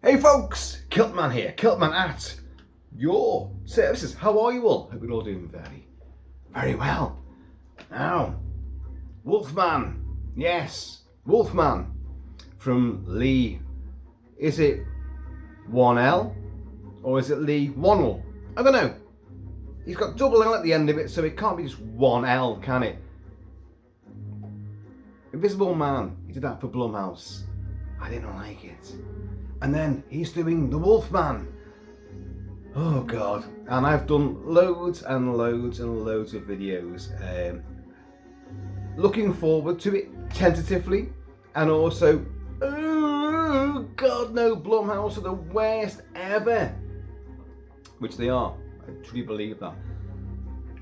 Hey folks, Kilt-Man here, Kilt-Man at your services. How are you all? Hope you're all doing very well. Now, Wolfman, yes, Wolfman from Lee. Is it 1L or is it Lee 1L? I don't know. He's got double L at the end of it, so it can't be just 1L, can it? Invisible Man, he did that for Blumhouse. I didn't like it. And then he's doing the Wolfman. Oh God. And I've done loads and loads and loads of videos looking forward to it tentatively, and also, oh God no, Blumhouse are the worst ever. Which they are. I truly believe that.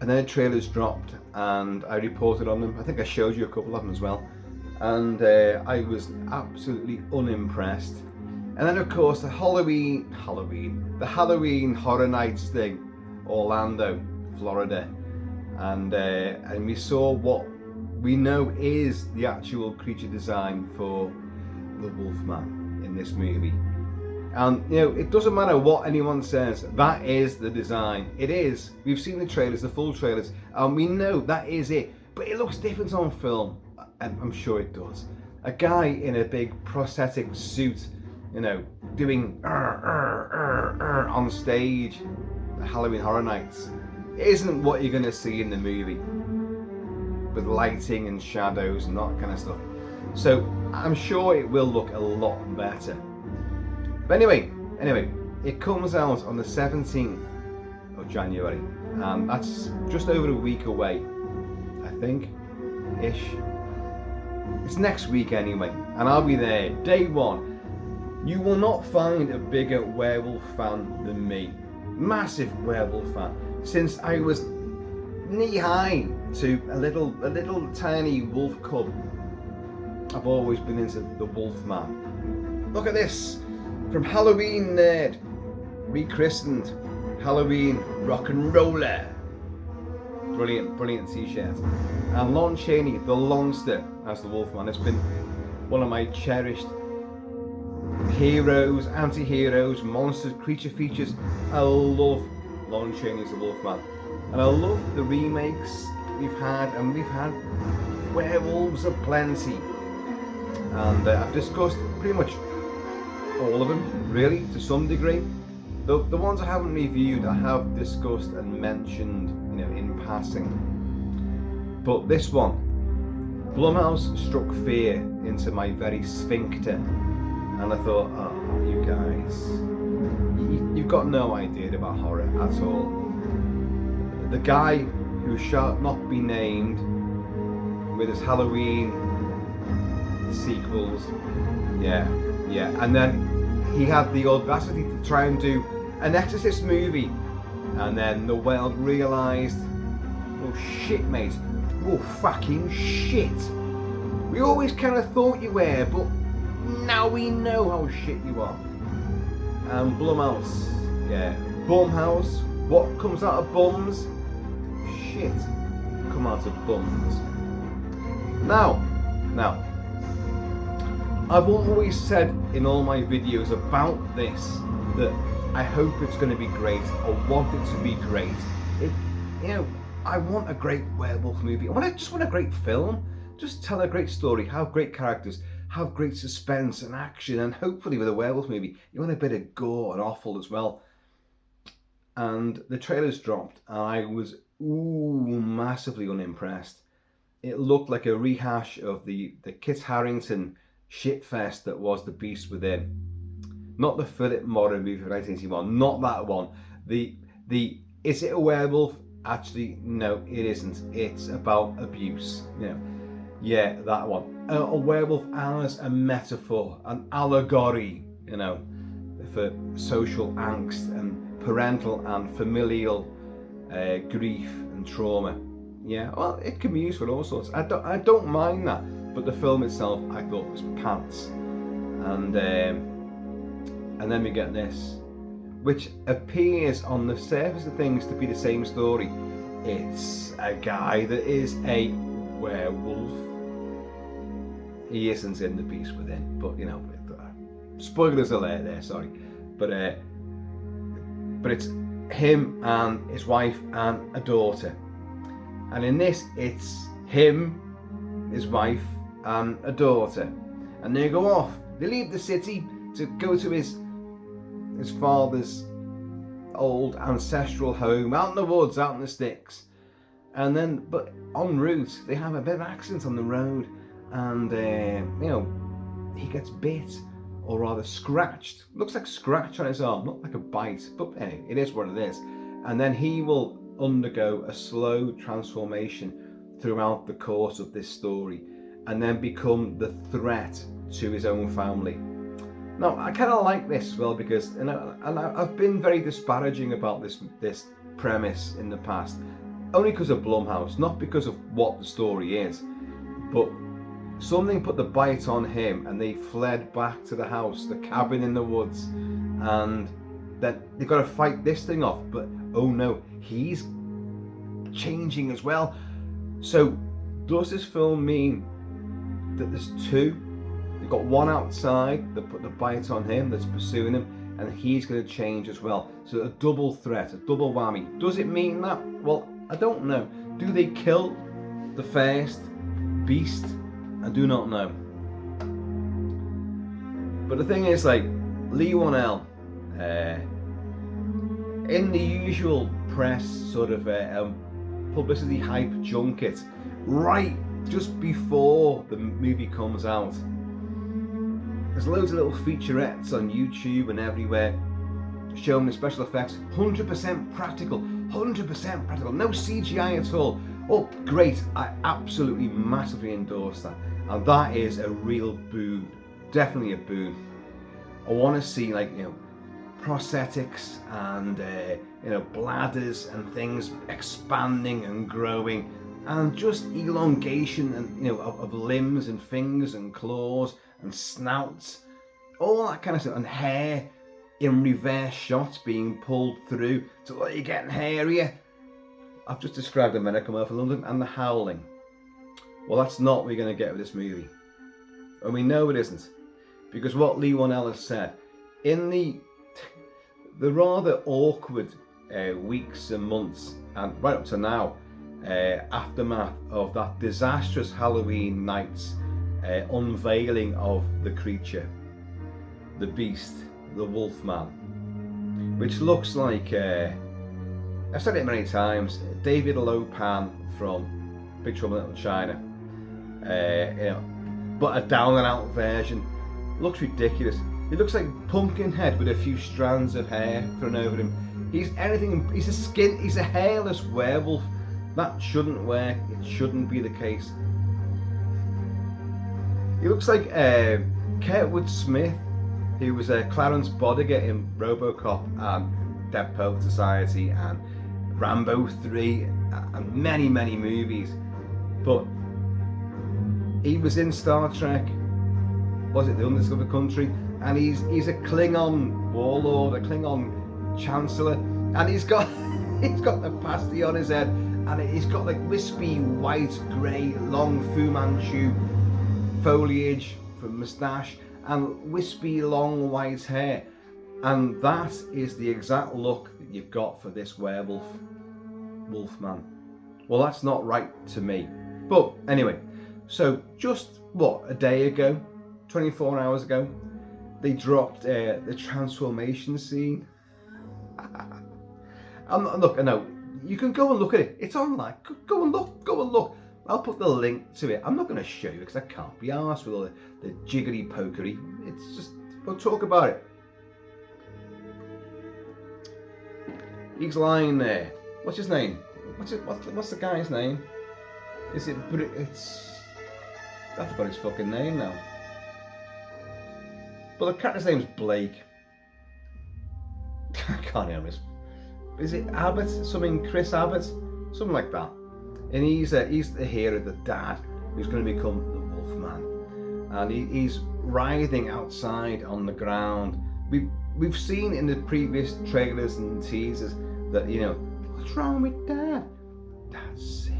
And then the trailers dropped and I reported on them. I think I showed you a couple of them as well. And I was absolutely unimpressed. And then of course the Halloween Horror Nights thing, Orlando, Florida, and we saw what we know is the actual creature design for the Wolfman in this movie. And you know, it doesn't matter what anyone says, that is the design. It is. We've seen the trailers, the full trailers, and we know that is it. But it looks different on film. I'm sure it does. A guy in a big prosthetic suit, you know, doing on stage, the Halloween Horror Nights, isn't what you're going to see in the movie, with lighting and shadows and that kind of stuff. So I'm sure it will look a lot better. But anyway, it comes out on the 17th of January, and that's just over a week away, I think, ish. It's next week anyway, and I'll be there, day one. You will not find a bigger werewolf fan than me. Massive werewolf fan. Since I was knee-high to a little tiny wolf cub, I've always been into the Wolfman. Look at this, from Halloween nerd, rechristened Halloween rock and roller. Brilliant t-shirt. And Lon Chaney, the Lonster, as the Wolfman, has been one of my cherished heroes, anti-heroes, monsters, creature features. I love Lon Chaney as the Wolfman, and I love the remakes we've had, and we've had Werewolves aplenty, and I've discussed pretty much all of them, really, to some degree. The ones I haven't reviewed, I have discussed and mentioned, you know, in passing. But this one, Blumhouse struck fear into my very sphincter, and I thought, oh, you guys, you've got no idea about horror at all. The guy who shall not be named, with his Halloween sequels, yeah, and then he had the audacity to try and do an Exorcist movie, and then the world realised, oh shit mate, oh fucking shit. We always kind of thought you were, but now we know how shit you are. And Blumhouse, yeah, Blumhouse, what comes out of bums? Shit, come out of bums. Now, I've always said in all my videos about this that I hope it's going to be great. I want it to be great. You know, I want a great werewolf movie. I just want a great film. Just tell a great story, have great characters, have great suspense and action, and hopefully with a werewolf movie, you want a bit of gore and offal as well. And the trailers dropped, and I was massively unimpressed. It looked like a rehash of the Kit Harington shitfest that was The Beast Within. Not the Philip Morrow movie from 1981, not that one. The is it a werewolf? Actually, no, it isn't. It's about abuse, you know. Yeah, that one. A werewolf as a metaphor, an allegory, you know, for social angst and parental and familial grief and trauma. Yeah, well, it can be used for all sorts. I don't mind that, but the film itself I thought was pants. And then we get this, which appears on the surface of things to be the same story. It's a guy that is a werewolf. He isn't in The Beast Within, but you know, spoilers alert there, sorry, but it's him and his wife and a daughter, and in this it's him, his wife and a daughter, and they go off. They leave the city to go to his father's old ancestral home out in the woods, out in the sticks, and then but en route they have a bit of an accident on the road, and he gets bit, or rather scratched. Looks like scratch on his arm, not like a bite, but hey, it is what it is. And then he will undergo a slow transformation throughout the course of this story, and then become the threat to his own family. Now, I kind of like this as well, because I've been very disparaging about this premise in the past, only because of Blumhouse, not because of what the story is, but something put the bite on him, and they fled back to the house, the cabin in the woods, and then they've got to fight this thing off. But oh no, he's changing as well. So does this film mean that there's two? They've got one outside that put the bite on him, that's pursuing him, and he's going to change as well. So a double threat, a double whammy. Does it mean that? Well, I don't know. Do they kill the first beast? I do not know. But the thing is, like, Leigh Whannell, in the usual press sort of publicity hype junket, right just before the movie comes out, there's loads of little featurettes on YouTube and everywhere showing the special effects, 100% practical, 100% practical, no CGI at all. Oh, great, I absolutely massively endorse that. And that is a real boon, definitely a boon. I want to see, like, prosthetics and bladders and things expanding and growing, and just elongation and of limbs and fingers and claws and snouts, all that kind of stuff, and hair in reverse shots being pulled through so that you're getting hairier. I've just described the Men Come Over London and the Howling. Well, that's not what we're going to get with this movie. And we know it isn't. Because what Leigh Whannell has said, in the rather awkward weeks and months, and right up to now, aftermath of that disastrous Halloween night's unveiling of the creature, the beast, the Wolfman, which looks like, I've said it many times, David Lopan from Big Trouble in Little China, but a down and out version. Looks ridiculous. He looks like Pumpkinhead with a few strands of hair thrown over him. He's a hairless werewolf. That shouldn't work. It shouldn't be the case. He looks like Kurtwood Smith, who was Clarence Bodiger in RoboCop and Dead Poet Society and Rambo 3 and many, many movies. But he was in Star Trek, was it The Undiscovered Country? And he's a Klingon warlord, a Klingon chancellor, and he's got the pasty on his head, and he's got like wispy white, grey, long Fu Manchu foliage for moustache and wispy long white hair, and that is the exact look that you've got for this Wolfman. Well, that's not right to me. But anyway, so just a day ago, 24 hours ago, they dropped the transformation scene. And look, I know you can go and look at it. It's online. Go and look. I'll put the link to it. I'm not going to show you because I can't be arsed with all the jiggly pokery. It's just, we'll talk about it. He's lying there. What's his name? What's the guy's name? I forgot his fucking name now. But the character's name's Blake. I can't remember his. Is it Abbott? Something Chris Abbott? Something like that. And he's the hero, the dad, who's going to become the Wolfman. And he's writhing outside on the ground. We've seen in the previous trailers and teasers that, what's wrong with Dad? Dad's sick.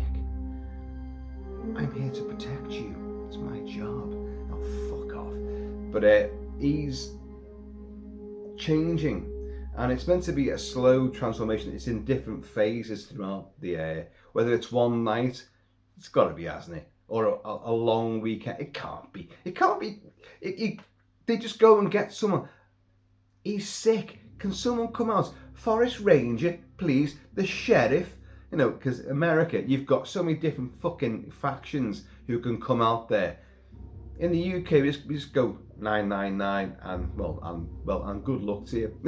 I'm here to protect you. It's my job. Oh, fuck off. But he's changing, and it's meant to be a slow transformation. It's in different phases throughout the air. Whether it's one night, it's got to be, hasn't it? Or a long weekend. It can't be. It can't be. They just go and get someone. He's sick. Can someone come out? Forest Ranger, please. The sheriff. You know, because America, you've got so many different fucking factions who can come out there. In the UK, we just go 999 and good luck to you,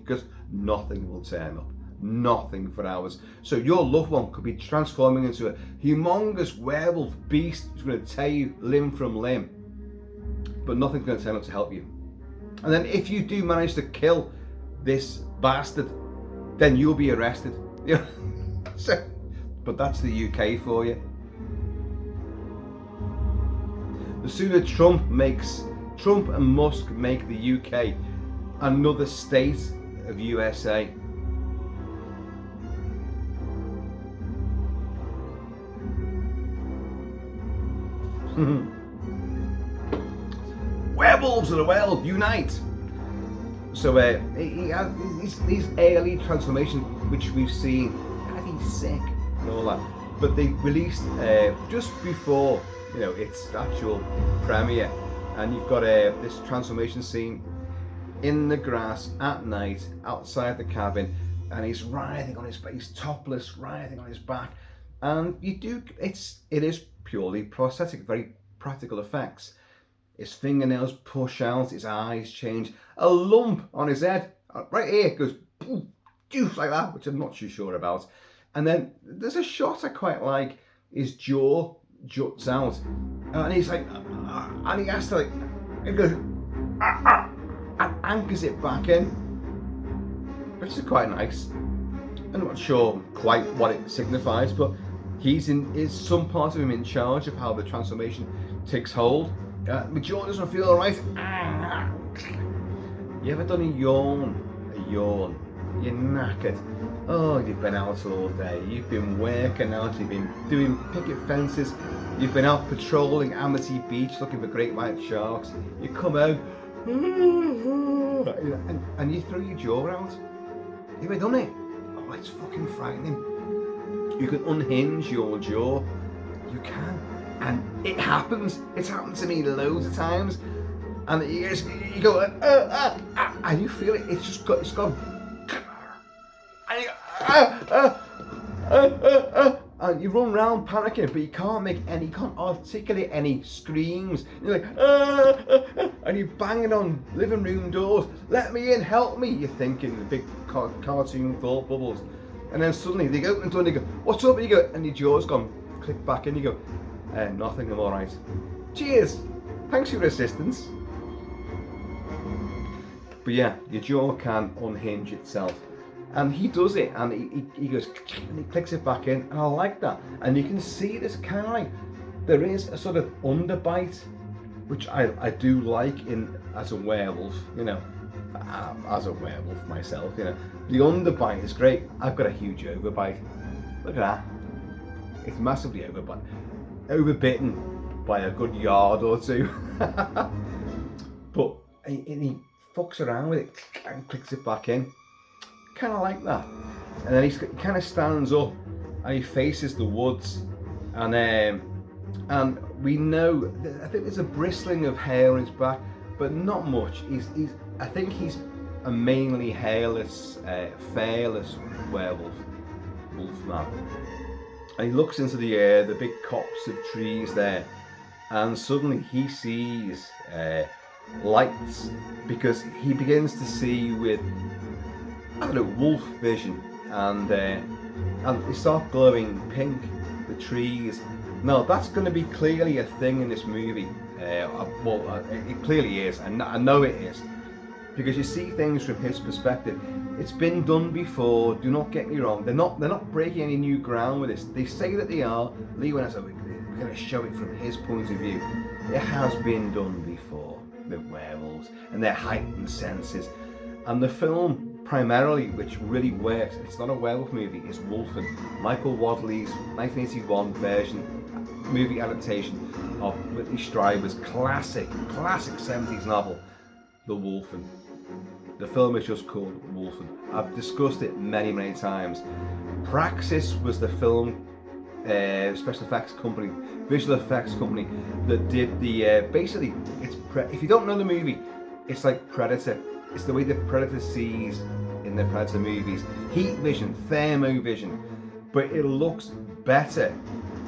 because nothing will turn up. Nothing for hours. So your loved one could be transforming into a humongous werewolf beast who's going to tear you limb from limb, but nothing's going to turn up to help you. And then if you do manage to kill this bastard, then you'll be arrested. You know? So, but that's the UK for you. The sooner Trump and Musk make the UK another state of USA. Werewolves of the world, unite! So he has these early transformations which we've seen. He's sick and all that, but they released just before, you know, its actual premiere, and you've got this transformation scene in the grass at night outside the cabin, and he's writhing on his back. He's topless, writhing on his back, and it is purely prosthetic, very practical effects. His fingernails push out, his eyes change, a lump on his head right here goes poof, like that, which I'm not too sure about. And then there's a shot I quite like. His jaw juts out, and he's like, and he has to he goes, and anchors it back in, which is quite nice. I'm not sure quite what it signifies, but is some part of him in charge of how the transformation takes hold. My jaw doesn't feel alright. You ever done a yawn? You're knackered. Oh, you've been out all day. You've been working out. You've been doing picket fences. You've been out patrolling Amity Beach looking for great white sharks. You come home and you throw your jaw out. You've ever done it? Oh, it's fucking frightening. You can unhinge your jaw. You can. And it happens. It's happened to me loads of times. And you go, and you feel it. It's gone. And you go, and you run around panicking, but you can't articulate any screams. You're like, and you're banging on living room doors. Let me in, help me. You're thinking the big cartoon thought bubbles, and then suddenly they open the door and you go, what's up? And you go, and your jaw's gone. Click back in. You go, nothing. I'm all right. Cheers. Thanks for your assistance. But yeah, your jaw can unhinge itself. And he does it, and he goes, and he clicks it back in, and I like that. And you can see this kind of like, there is a sort of underbite, which I do like as a werewolf, you know, as a werewolf myself, you know. The underbite is great. I've got a huge overbite. Look at that. It's massively overbitten by a good yard or two. But he fucks around with it and clicks it back in. Kind of like that. And then he kind of stands up and he faces the woods, and we know, I think there's a bristling of hair on his back, but not much. I think he's a mainly hairless, fairless werewolf, wolfman. And he looks into the air, the big copse of trees there, and suddenly he sees lights, because he begins to see with, I don't know, wolf vision, and they start glowing pink, the trees. Now that's going to be clearly a thing in this movie. It clearly is, and I know it is, because you see things from his perspective. It's been done before. Do not get me wrong. They're not breaking any new ground with this. They say that they are. Lee went, we're going to show it from his point of view. It has been done before with werewolves and their heightened senses, and the film primarily, which really works, it's not a werewolf movie, it's Wolfen, Michael Wadley's 1981 movie adaptation of Whitley Strieber's classic 70s novel. The Wolfen. The film is just called Wolfen. I've discussed it many times. Praxis was the film special effects company, visual effects company that did the basically if you don't know the movie, it's like Predator. It's the way that Predator sees in the Predator movies. Heat vision, thermovision, but it looks better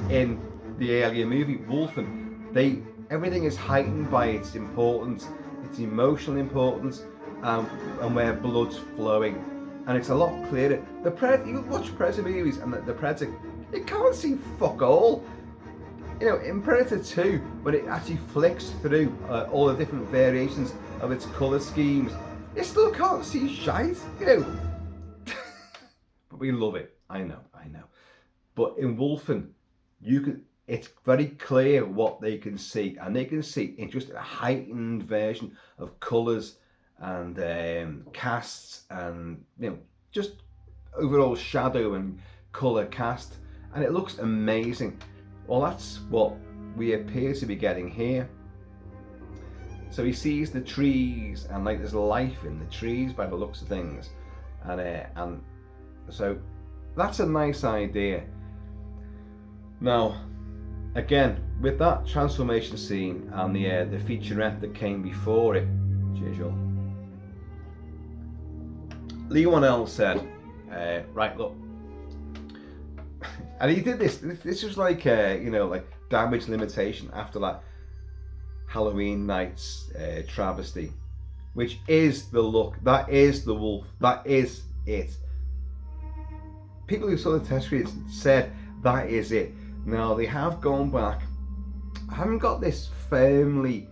in the Alien movie, Wolfen. Everything is heightened by its importance, its emotional importance, and where blood's flowing, and it's a lot clearer. The Predator, you watch Predator movies, and the Predator, you can't see fuck all. You know, in Predator 2, when it actually flicks through all the different variations of its colour schemes, you still can't see shite, you know. But we love it. I know. But in Wolfen, it's very clear what they can see, and they can see in just a heightened version of colours and casts, and you know, just overall shadow and colour cast, and it looks amazing. Well, that's what we appear to be getting here. So he sees the trees, and like there's life in the trees by the looks of things, and so that's a nice idea. Now, again, with that transformation scene and the featurette that came before it, cheers, y'all. Lee Whannell said, right, look, and he did this. This was like, you know, like damage limitation after that Halloween Night's travesty, which is the look. That is the wolf. That is it. People who saw the test screens said that is it. Now they have gone back. I haven't got this firmly,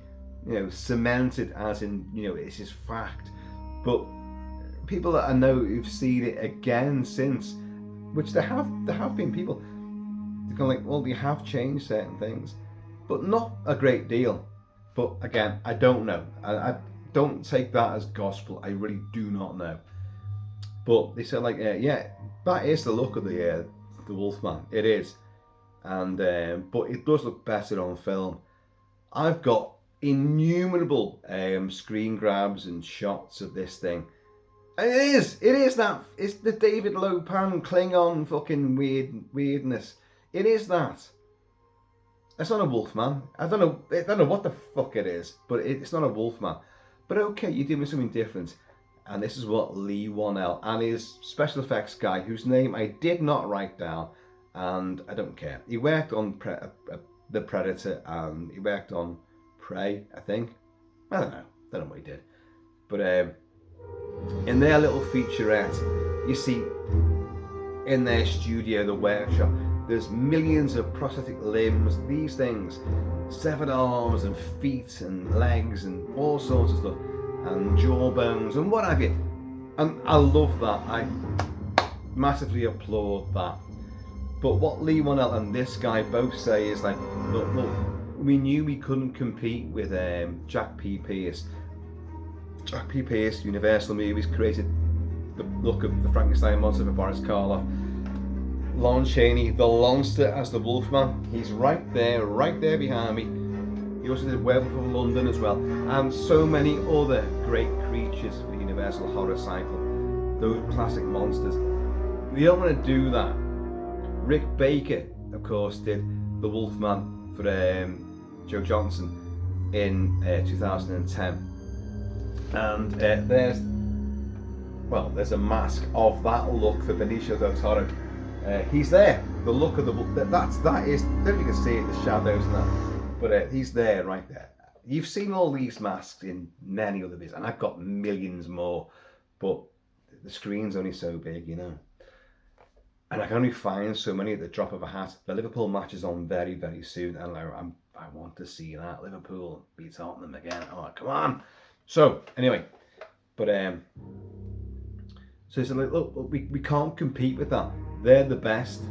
you know, cemented as in, you know, this is fact, but people that I know who've seen it again since, which there have been people, they're kind of like, well, they have changed certain things, but not a great deal. But again, I don't know. I don't take that as gospel. I really do not know. But they said, like, yeah, that is the look of the Wolfman. It is, and but it does look better on film. I've got innumerable screen grabs and shots of this thing. And it is that. It's the David Lopan Klingon fucking weirdness. It is that. It's not a Wolfman. I don't know what the fuck it is, but it's not a Wolfman. But okay, you're doing something different. And this is what Lee Whannell and his special effects guy, whose name I did not write down, and I don't care. He worked on the Predator, and he worked on Prey, I think. I don't know what he did. But in their little featurette, you see in their studio, the workshop, there's millions of prosthetic limbs, these things, severed arms and feet and legs and all sorts of stuff, and jawbones and what have you. And I love that. I massively applaud that. But what Lee Whannell and this guy both say is like, look, we knew we couldn't compete with Jack P. Pierce. Jack P. Pierce, Universal Movies, created the look of the Frankenstein monster for Boris Karloff. Lon Chaney, the Lonster as the Wolfman, he's right there behind me. He also did Werewolf of London as well, and so many other great creatures for the Universal horror cycle, those classic monsters. We don't want to do that. Rick Baker, of course, did the Wolfman for Joe Johnson in 2010. And there's a mask of that look for Benicio del Toro. He's there. The look of that is. I don't know if you can see it, the shadows and that, but he's there, right there. You've seen all these masks in many other videos, and I've got millions more, but the screen's only so big, you know. And I can only find so many at the drop of a hat. The Liverpool match is on very, very soon, and I want to see that. Liverpool beat Tottenham again. Oh, come on. So anyway, but so it's like, look, we can't compete with that. They're the best.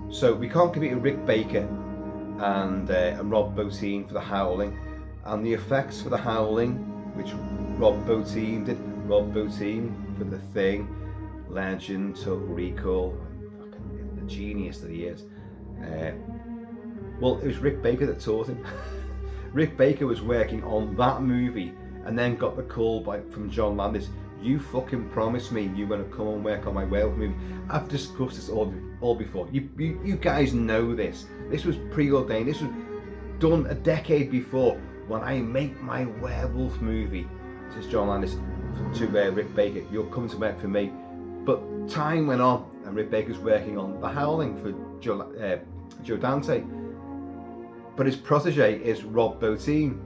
So we can't compete with Rick Baker and Rob Bottin for the Howling, and the effects for the Howling, which Rob Bottin did. Rob Bottin for The Thing, Legend, Total Recall, fucking the genius that he is. Well, it was Rick Baker that taught him. Rick Baker was working on that movie and then got the call from John Landis. You fucking promised me you were going to come and work on my werewolf movie. I've discussed this all before. You guys know this. This was preordained. This was done a decade before. When I make my werewolf movie, says John Landis to Rick Baker, you'll come to work for me. But time went on, and Rick Baker's working on The Howling for Joe Dante. But his protege is Rob Bottin,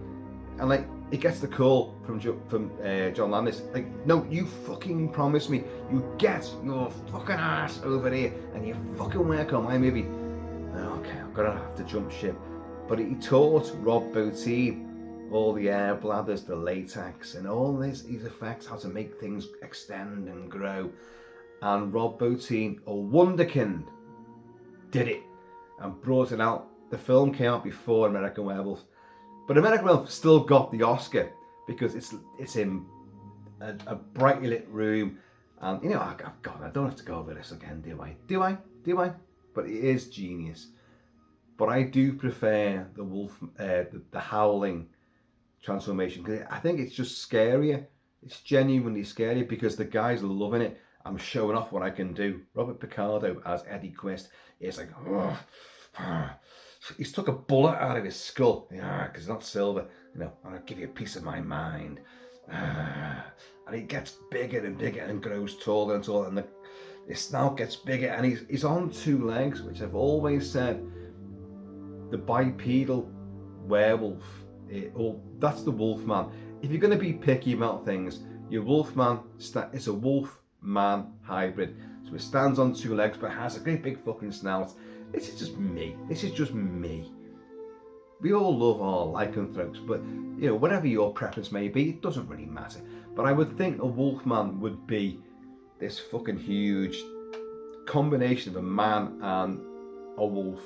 and like he gets the call from John Landis, like, no, you fucking promised me, you get your fucking ass over here and you fucking work on my movie. Okay, I'm gonna have to jump ship. But he taught Rob Bottin all the air bladders, the latex, and all these effects, how to make things extend and grow. And Rob Bottin, a wonderkind, did it and brought it out. The film came out before American Werewolf, but American Werewolf still got the Oscar because it's in a brightly lit room, and you know, God, I don't have to go over this again, do I? Do I? But it is genius. But I do prefer the Wolf, the Howling transformation, because I think it's just scarier. It's genuinely scarier because the guys are loving it. I'm showing off what I can do. Robert Picardo as Eddie Quist is like, he's took a bullet out of his skull, because it's not silver. You know, I'm gonna give you a piece of my mind. And he gets bigger and bigger and grows taller and taller, and the snout gets bigger, and he's on two legs, which I've always said, the bipedal werewolf, that's the Wolfman. If you're going to be picky about things, your Wolfman is a wolf-man hybrid. So it stands on two legs but has a great big fucking snout. This is just me. We all love our lycanthropes, but you know, whatever your preference may be, it doesn't really matter. But I would think a Wolfman would be this fucking huge combination of a man and a wolf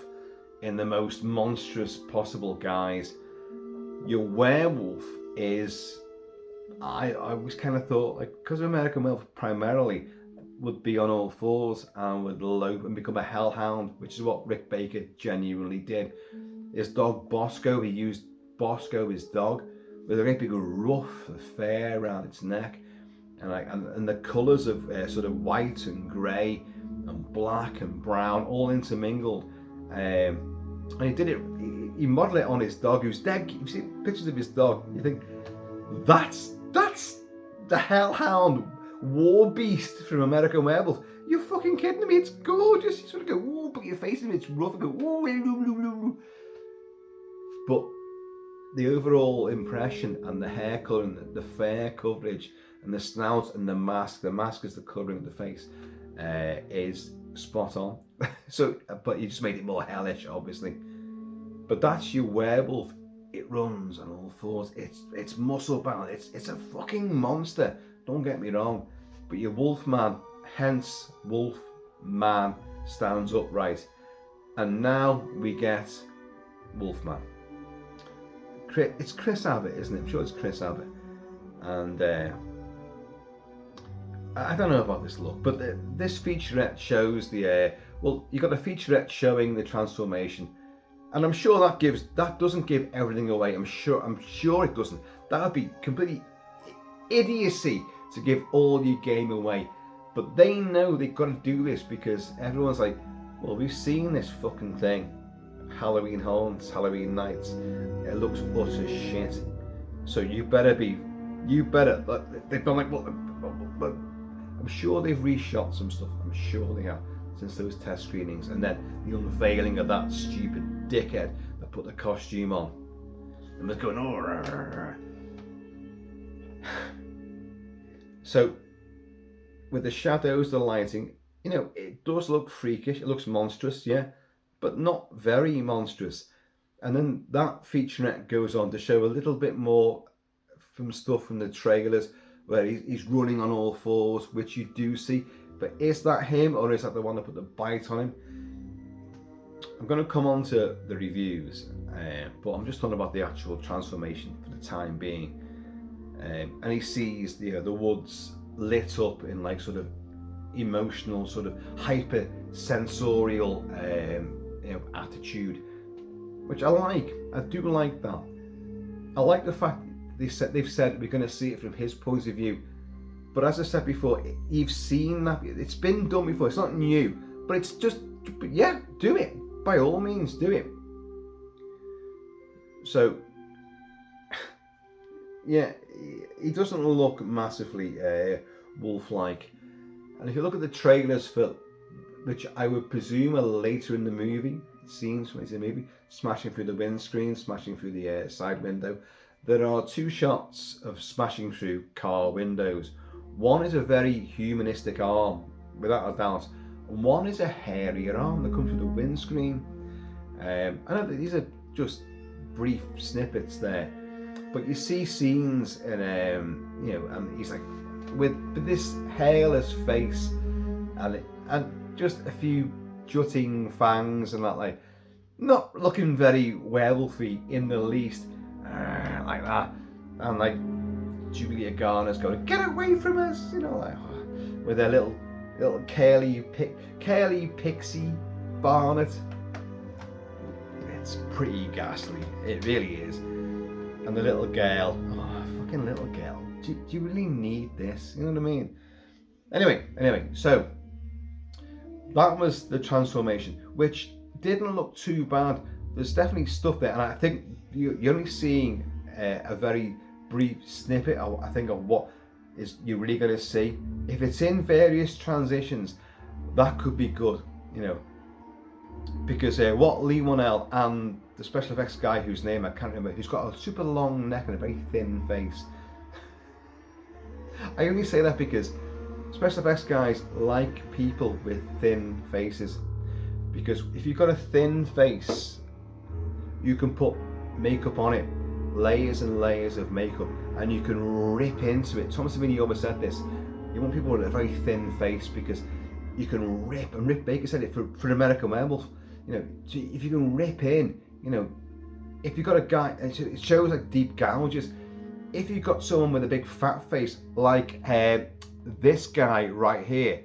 in the most monstrous possible guise. Your werewolf is, I always kind of thought, like, because American Werewolf primarily would be on all fours and would lope and become a hellhound, which is what Rick Baker genuinely did. His dog Bosco, he used Bosco, his dog, with a great big ruff of fur around its neck, and the colours of sort of white and grey and black and brown all intermingled. And he did it. He modelled it on his dog, who's dead. You see pictures of his dog, you think that's the hellhound war beast from American Werewolf. You're fucking kidding me? It's gorgeous. You sort of go, ooh, put your face in it. It's rough and go, ooh. But the overall impression and the hair colour and the fair coverage and the snout and the mask is the colouring of the face, is spot on. So, but you just made it more hellish, obviously. But that's your werewolf. It runs on all fours. It's muscle bound. It's a fucking monster. Don't get me wrong. But your Wolfman, hence Wolfman, stands upright. And now we get Wolfman. It's Chris Abbott, isn't it? I'm sure it's Chris Abbott. And I don't know about this look, but this featurette shows you got a featurette showing the transformation, and I'm sure that doesn't give everything away. I'm sure it doesn't. That would be completely idiocy to give all your game away. But they know they've got to do this because everyone's like, well, we've seen this fucking thing, Halloween haunts, Halloween nights. It looks utter shit. So you better. They've done like, well, I'm sure they've reshot some stuff. I'm sure they have since those test screenings, and then the unveiling of that stupid dickhead that put the costume on and was going, oh, rah, rah, rah. So with the shadows, the lighting, you know, it does look freakish. It looks monstrous, yeah, but not very monstrous. And then that featurette goes on to show a little bit more from stuff from the trailers where he's running on all fours, which you do see. But is that him, or is that the one that put the bite on him? I'm going to come on to the reviews, but I'm just talking about the actual transformation for the time being. And he sees the woods lit up in like sort of emotional, sort of hyper sensorial attitude, which I like. I do like that. I like the fact they've said we're going to see it from his point of view. But as I said before, you've seen that. It's been done before. It's not new. But it's just, yeah, do it. By all means, do it. So, yeah, he doesn't look massively wolf-like. And if you look at the trailers for, which I would presume are later in the movie, scenes from the movie, smashing through the windscreen, smashing through the side window, there are 2 shots of smashing through car windows. One is a very humanistic arm, without a doubt, and one is a hairier arm that comes through the windscreen. I know that these are just brief snippets there, but you see scenes and and he's like with this hairless face and just a few jutting fangs and that, like not looking very werewolfy in the least, like that, and like Julia Garner's going, "Get away from us," like with their little curly pixie Barnet. It's pretty ghastly, it really is. And the little girl, fucking little girl. Do you really need this? You know what I mean? Anyway, so that was the transformation, which didn't look too bad. There's definitely stuff there, and I think you're only seeing a very brief snippet, I think, of what is you're really going to see. If it's in various transitions, that could be good, because what Lee Whannell and the special effects guy, whose name I can't remember, who's got a super long neck and a very thin face. I only say that because special effects guys like people with thin faces, because if you've got a thin face, you can put makeup on it, layers and layers of makeup, and you can rip into it. Thomas Savini always said this: you want people with a very thin face because you can rip, and Rick Baker said it for American Werewolf. If you can rip in, if you've got a guy, it shows like deep gouges. If you've got someone with a big fat face, like this guy right here,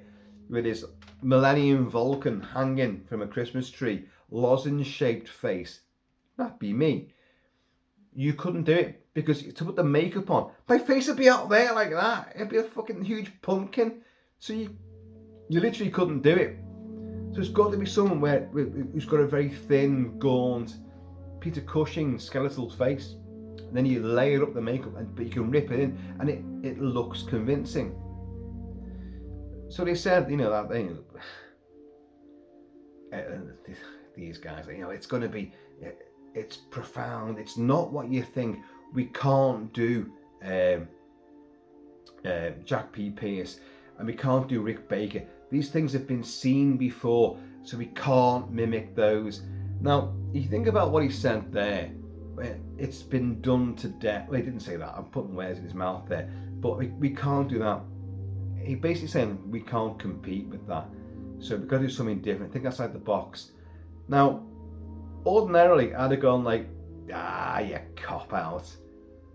with his Millennium Vulcan hanging from a Christmas tree, lozenge-shaped face, that'd be me. You couldn't do it, because to put the makeup on, my face would be out there like that. It'd be a fucking huge pumpkin. So you literally couldn't do it. So it's got to be someone who's got a very thin, gaunt, Peter Cushing skeletal face. And then you layer up the makeup, but you can rip it in, and it looks convincing. So they said, that these guys, it's going to be, it's profound. It's not what you think. We can't do Jack P. Pierce, and we can't do Rick Baker. These things have been seen before, so we can't mimic those. Now, you think about what he said there. It's been done to death. Well, he didn't say that. I'm putting words in his mouth there. But we can't do that. He basically saying we can't compete with that. So we've got to do something different. Think outside the box. Now, ordinarily, I'd have gone like, you cop out.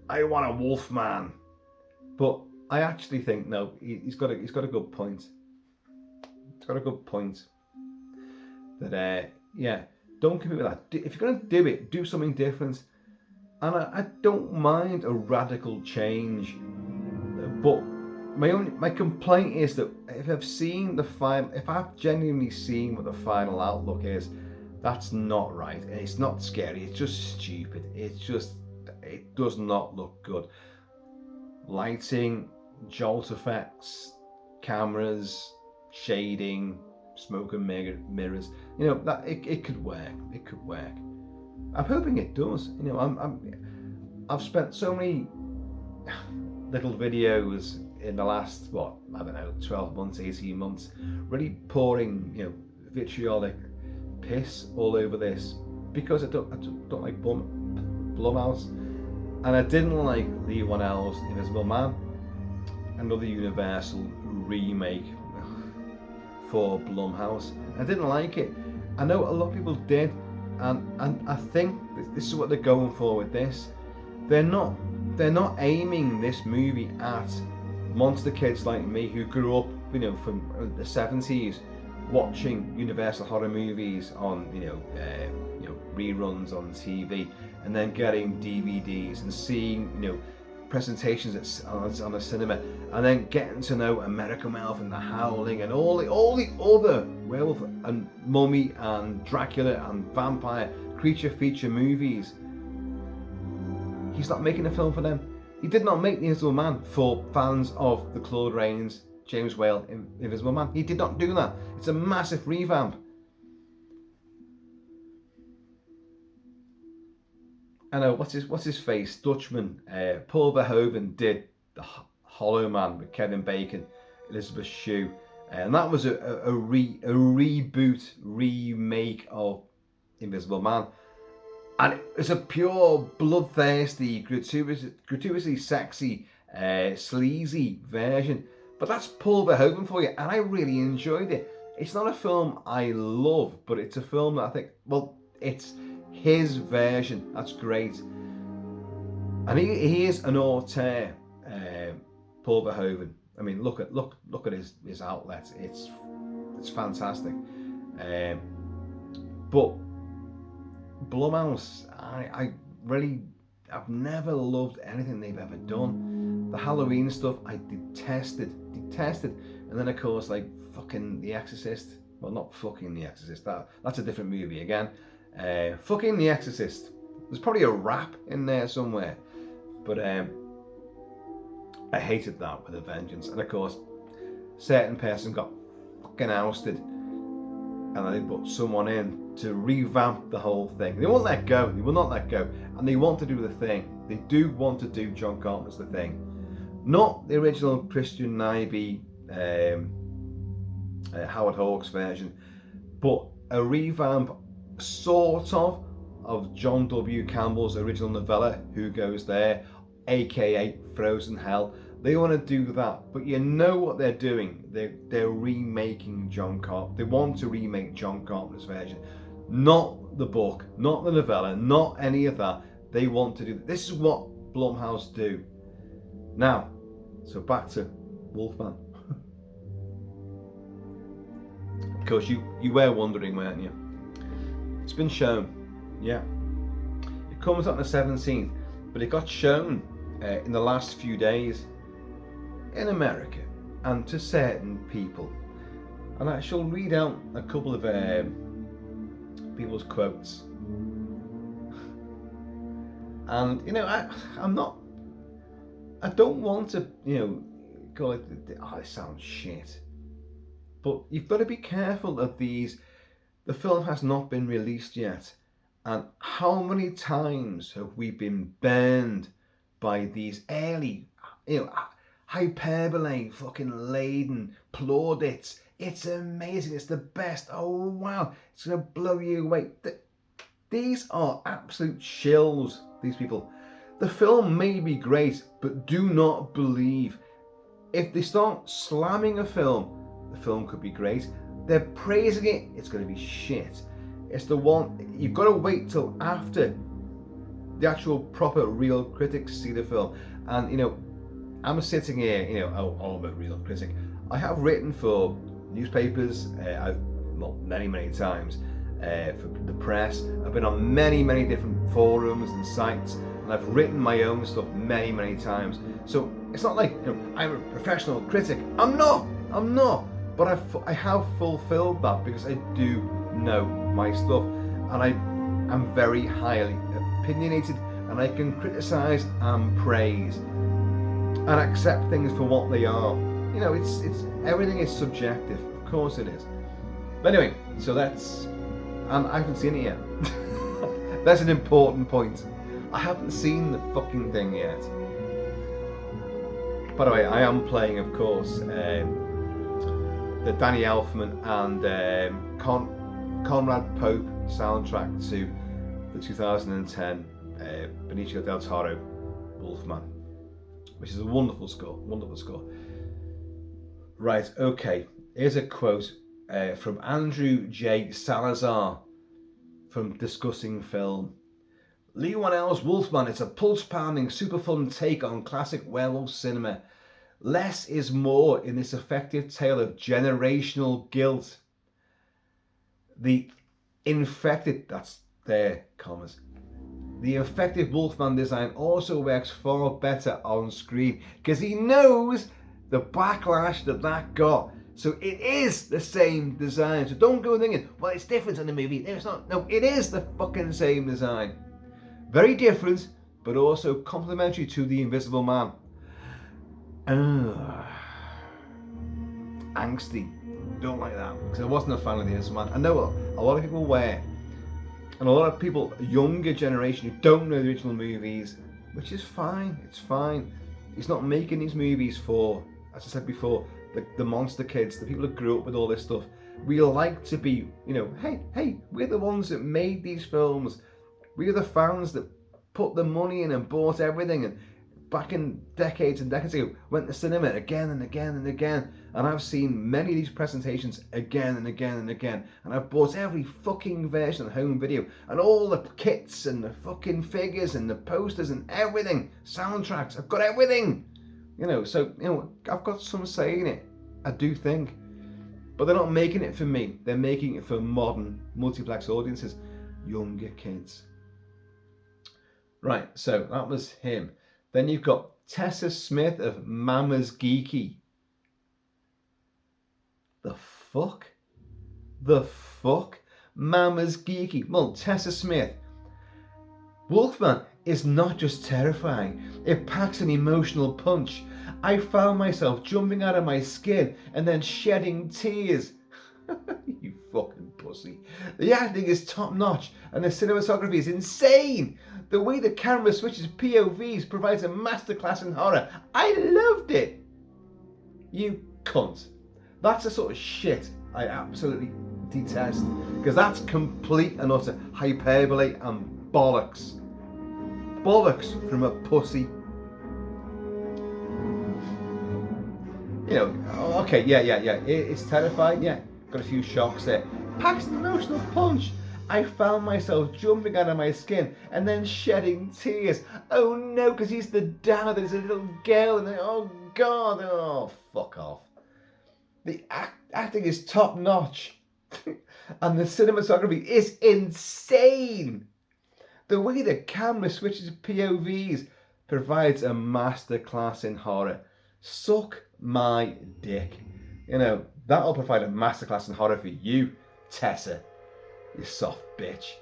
I want a wolf man. But I actually think, no, he's got a good point. He's got a good point. That, don't compete with that. If you're going to do it, do something different. And I don't mind a radical change. But my complaint is that if I've genuinely seen what the final outlook is, that's not right. And it's not scary. It's just stupid. It does not look good. Lighting, jolt effects, cameras, shading, smoke and mirrors. That it could work. It could work. I'm hoping it does. I've spent so many little videos in the last 12 months, 18 months, really pouring vitriolic piss all over this, because I don't like Blumhouse, and I didn't like Lee Whannell's Invisible Man, another Universal remake for Blumhouse. I didn't like it. I know a lot of people did, and I think this is what they're going for with this. They're not aiming this movie at monster kids like me who grew up, from the 70s, watching Universal horror movies on, reruns on TV, and then getting DVDs and seeing, presentations on a cinema, and then getting to know American Werewolf and The Howling and all the other werewolf and mummy and Dracula and vampire creature feature movies. He's not making a film for them. He did not make The Invisible Man for fans of the Claude Rains, James Whale Invisible Man. He did not do that. It's a massive revamp. I know, what's his face? Dutchman. Paul Verhoeven did The Hollow Man with Kevin Bacon, Elizabeth Shue, and that was a reboot, remake of Invisible Man, and it's a pure bloodthirsty, gratuitously sexy, sleazy version. But that's Paul Verhoeven for you, and I really enjoyed it. It's not a film I love, but it's a film that I think, well, it's his version. That's great. And he is an auteur, Paul Verhoeven. I mean, look at his outlets. It's fantastic. But Blumhouse, I've never loved anything they've ever done. The Halloween stuff I detested, and then of course like fucking The Exorcist. Well, not fucking The Exorcist. That's a different movie again. Fucking The Exorcist. There's probably a rap in there somewhere, but I hated that with a vengeance. And of course, certain person got fucking ousted, and they put someone in to revamp the whole thing. They won't let go. They will not let go, and they want to do The Thing. They do want to do John Carpenter's The Thing, not the original Christian Nyby, Howard Hawks version, but a revamp sort of John W. Campbell's original novella, Who Goes There, aka Frozen Hell. They want to do that, but you know what they're doing? They're remaking John Carpenter. They want to remake John Carpenter's version, not the book, not the novella, not any of that. They want to do this. Is what Blumhouse do. Now, so back to Wolfman. Of course, you were wondering, weren't you? It's been shown, yeah. It comes out on the 17th, but it got shown in the last few days in America and to certain people. And I shall read out a couple of people's quotes. And you know, I don't want to, you know, call it, oh, it sounds shit. But you've got to be careful of these. The film has not been released yet, and how many times have we been burned by these early, you know, hyperbole, fucking laden plaudits? It's amazing. It's the best. Oh wow, it's gonna blow you away. These are absolute shills. These people. The film may be great, but do not believe. If they start slamming a film, the film could be great. They're praising it, it's going to be shit. It's the one, you've got to wait till after the actual proper real critics see the film. And you know, I'm sitting here, you know, I'm a real critic. I have written for newspapers, many times, for the press. I've been on many different forums and sites, and I've written my own stuff many times. So it's not like, you know, I'm a professional critic. I'm not. But I have fulfilled that because I do know my stuff, and I am very highly opinionated, and I can criticise and praise and accept things for what they are. You know, it's everything is subjective. Of course it is. But anyway, so that's, and I haven't seen it yet. That's an important point. I haven't seen the fucking thing yet. By the way, I am playing, of course, the Danny Elfman and Conrad Pope soundtrack to the 2010 Benicio del Toro Wolfman, which is a wonderful score. Right, okay, here's a quote from Andrew J. Salazar from Discussing Film. Lee Whannell's Wolfman is a pulse-pounding, super fun take on classic werewolf cinema. Less is more in this effective tale of generational guilt. The infected, that's their commas, the effective Wolfman design also works far better on screen because he knows the backlash that got. So it is the same design. So don't go thinking, well, it's different in the movie. No, it's not. No, it is the fucking same design. Very different, but also complementary to the Invisible Man. Angsty. Don't like that because I wasn't a fan of the Invisible Man. I know a lot of people were. And a lot of people, a younger generation, who don't know the original movies, which is fine. It's fine. He's not making these movies for, as I said before, the monster kids, the people that grew up with all this stuff. We like to be, you know, hey, we're the ones that made these films. We're the fans that put the money in and bought everything. And back in decades and decades ago, went to cinema again and again and again. And I've seen many of these presentations again and again and again. And I've bought every fucking version of home video. And all the kits and the fucking figures and the posters and everything. Soundtracks, I've got everything. You know, so, you know, I've got some say in it. I do think. But they're not making it for me. They're making it for modern multiplex audiences. Younger kids. Right, so that was him. Then you've got Tessa Smith of Mama's Geeky. The fuck? The fuck? Mama's Geeky. Well, Tessa Smith. Wolfman is not just terrifying. It packs an emotional punch. I found myself jumping out of my skin and then shedding tears. You fucking pussy. The acting is top notch and the cinematography is insane. The way the camera switches POVs provides a masterclass in horror. I loved it. You cunt. That's the sort of shit I absolutely detest. Because that's complete and utter hyperbole and bollocks. Bollocks from a pussy. You know, okay, yeah. It's terrifying, yeah. Got a few shocks there. Packs an emotional punch. I found myself jumping out of my skin and then shedding tears. Oh no, because he's the dad, there's a little girl, and then, oh god, oh fuck off. The acting is top notch. And the cinematography is insane. The way the camera switches POVs provides a masterclass in horror. Suck my dick. You know, that'll provide a masterclass in horror for you, Tessa. You soft bitch.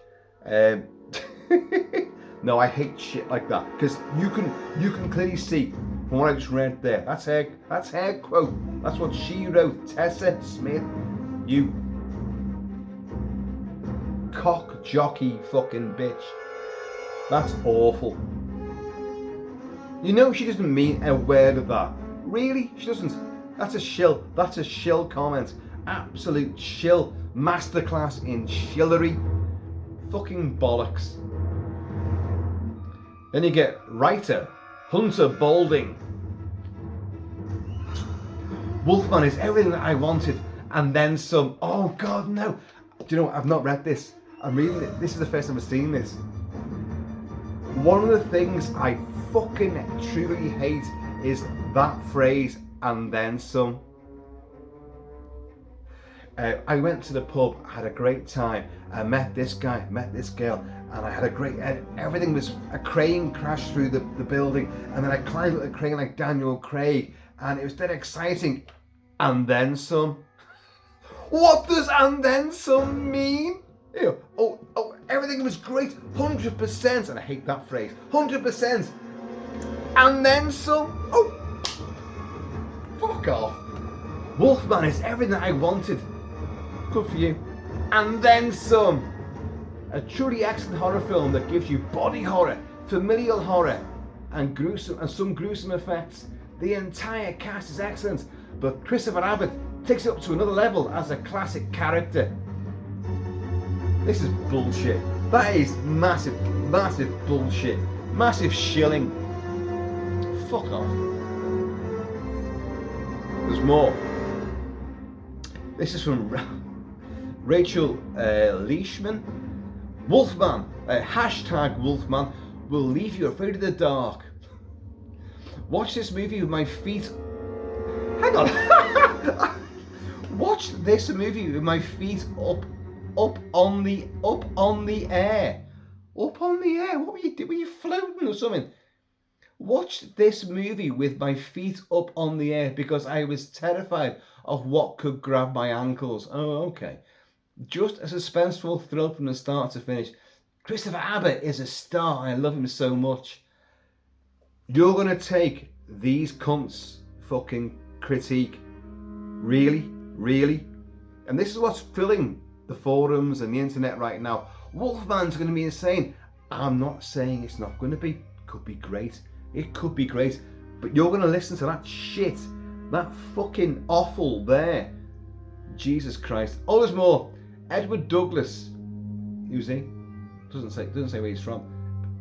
No, I hate shit like that because you can clearly see from what I just read there. That's her quote. That's what she wrote. Tessa Smith, you cock jockey fucking bitch. That's awful. You know she doesn't mean a word of that. Really? She doesn't. That's a shill. That's a shill comment. Absolute shill. Masterclass in shillery. Fucking bollocks. Then you get writer Hunter Balding. Wolfman is everything that I wanted and then some. Oh god, no. Do you know what? I've not read this. I'm reading it. This is the first time I've seen this. One of the things I fucking truly hate is that phrase, and then some. I went to the pub, had a great time. I met this guy, met this girl, and I had a great. Everything was a crane crashed through the building, and then I climbed up the crane like Daniel Craig, and it was dead exciting. And then some. What does "and then some" mean? You know, oh, everything was great, 100%, and I hate that phrase, 100%. And then some. Oh, fuck off. Wolfman is everything I wanted. Good for you. And then some. A truly excellent horror film that gives you body horror, familial horror, and some gruesome effects. The entire cast is excellent, but Christopher Abbott takes it up to another level as a classic character. This is bullshit. That is massive bullshit. Massive shilling. Fuck off. There's more. This is from Rachel Leishman. Wolfman, hashtag Wolfman, will leave you afraid of the dark. Watch this movie with my feet. Hang on. Watch this movie with my feet up on the air. Up on the air. What were you doing? Were you floating or something? Watched this movie with my feet up on the air because I was terrified of what could grab my ankles. Oh, okay. Just a suspenseful thrill from the start to finish. Christopher Abbott is a star. I love him so much. You're going to take these cunts' fucking critique. Really? Really? And this is what's filling the forums and the internet right now. Wolfman's going to be insane. I'm not saying it's not going to be. Could be great. It could be great. But you're going to listen to that shit. That fucking offal there. Jesus Christ. Oh, there's more. Edward Douglas. Who's he? Doesn't say where he's from.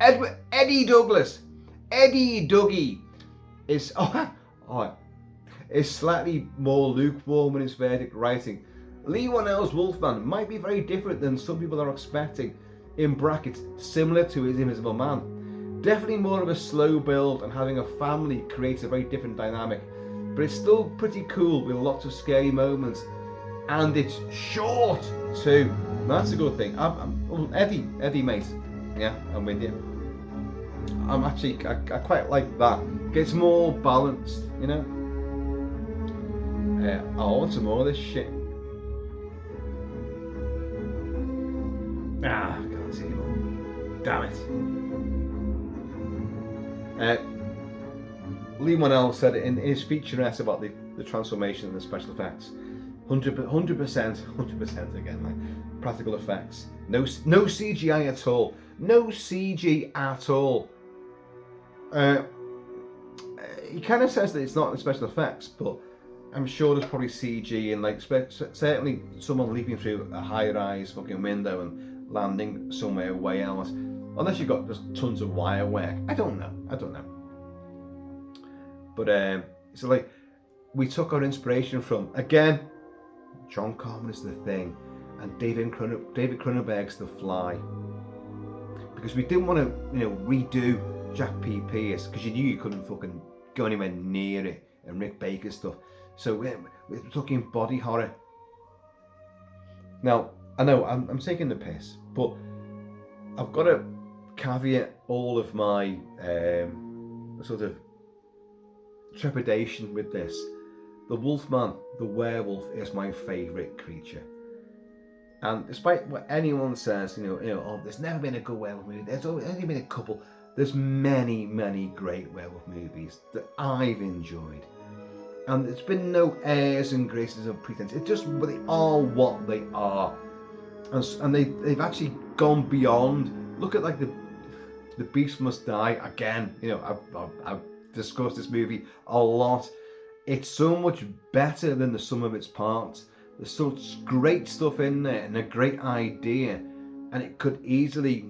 Eddie Douglas. Eddie Dougie is is slightly more lukewarm in his verdict writing. Lee Whannell's Wolfman might be very different than some people are expecting. In brackets, similar to his Invisible Man. Definitely more of a slow build, and having a family creates a very different dynamic. But it's still pretty cool with lots of scary moments. And it's short too. That's a good thing. Eddie mate. Yeah, I'm with you. I quite like that. Gets more balanced, you know. I want some more of this shit. I can't see more. Damn it. Lee Whannell said it in his featurette about the transformation and the special effects. 100% again, like practical effects. No CGI at all. No CG at all. He kind of says that it's not the special effects, but I'm sure there's probably CG and like certainly someone leaping through a high-rise fucking window and landing somewhere way else. Unless you've got just tons of wire work. I don't know. But so like we took our inspiration from, again, John Carpenter's The Thing and David Cronenberg's The Fly, because we didn't want to, redo Jack P. Pierce, because you knew you couldn't fucking go anywhere near it, and Rick Baker stuff. So we're talking body horror. Now I know I'm taking the piss, but I've got to caveat all of my sort of trepidation with this. The Wolfman, the werewolf, is my favourite creature. And despite what anyone says, oh, there's never been a good werewolf movie, there's only been a couple. There's many, many great werewolf movies that I've enjoyed. And there's been no airs and graces of pretense. It's just, they are what they are. And they've actually gone beyond. Look at like the Beast Must Die. Again, I've discussed this movie a lot. It's so much better than the sum of its parts. There's such great stuff in there and a great idea. And it could easily,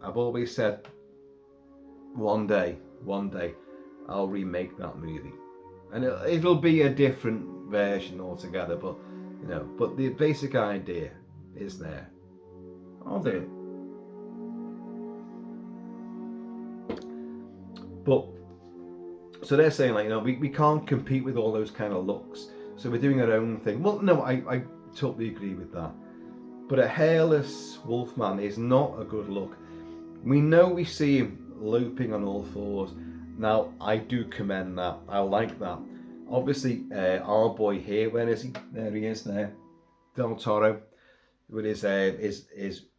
I've always said, one day, I'll remake that movie. And it'll be a different version altogether, but but the basic idea is there. I'll do it. But so they're saying we can't compete with all those kind of looks, so we're doing our own thing. Well, no, I totally agree with that. But a hairless Wolfman is not a good look. We know we see him loping on all fours. Now, I do commend that. I like that. Obviously, our boy here, where is he? There he is there. Del Toro. With his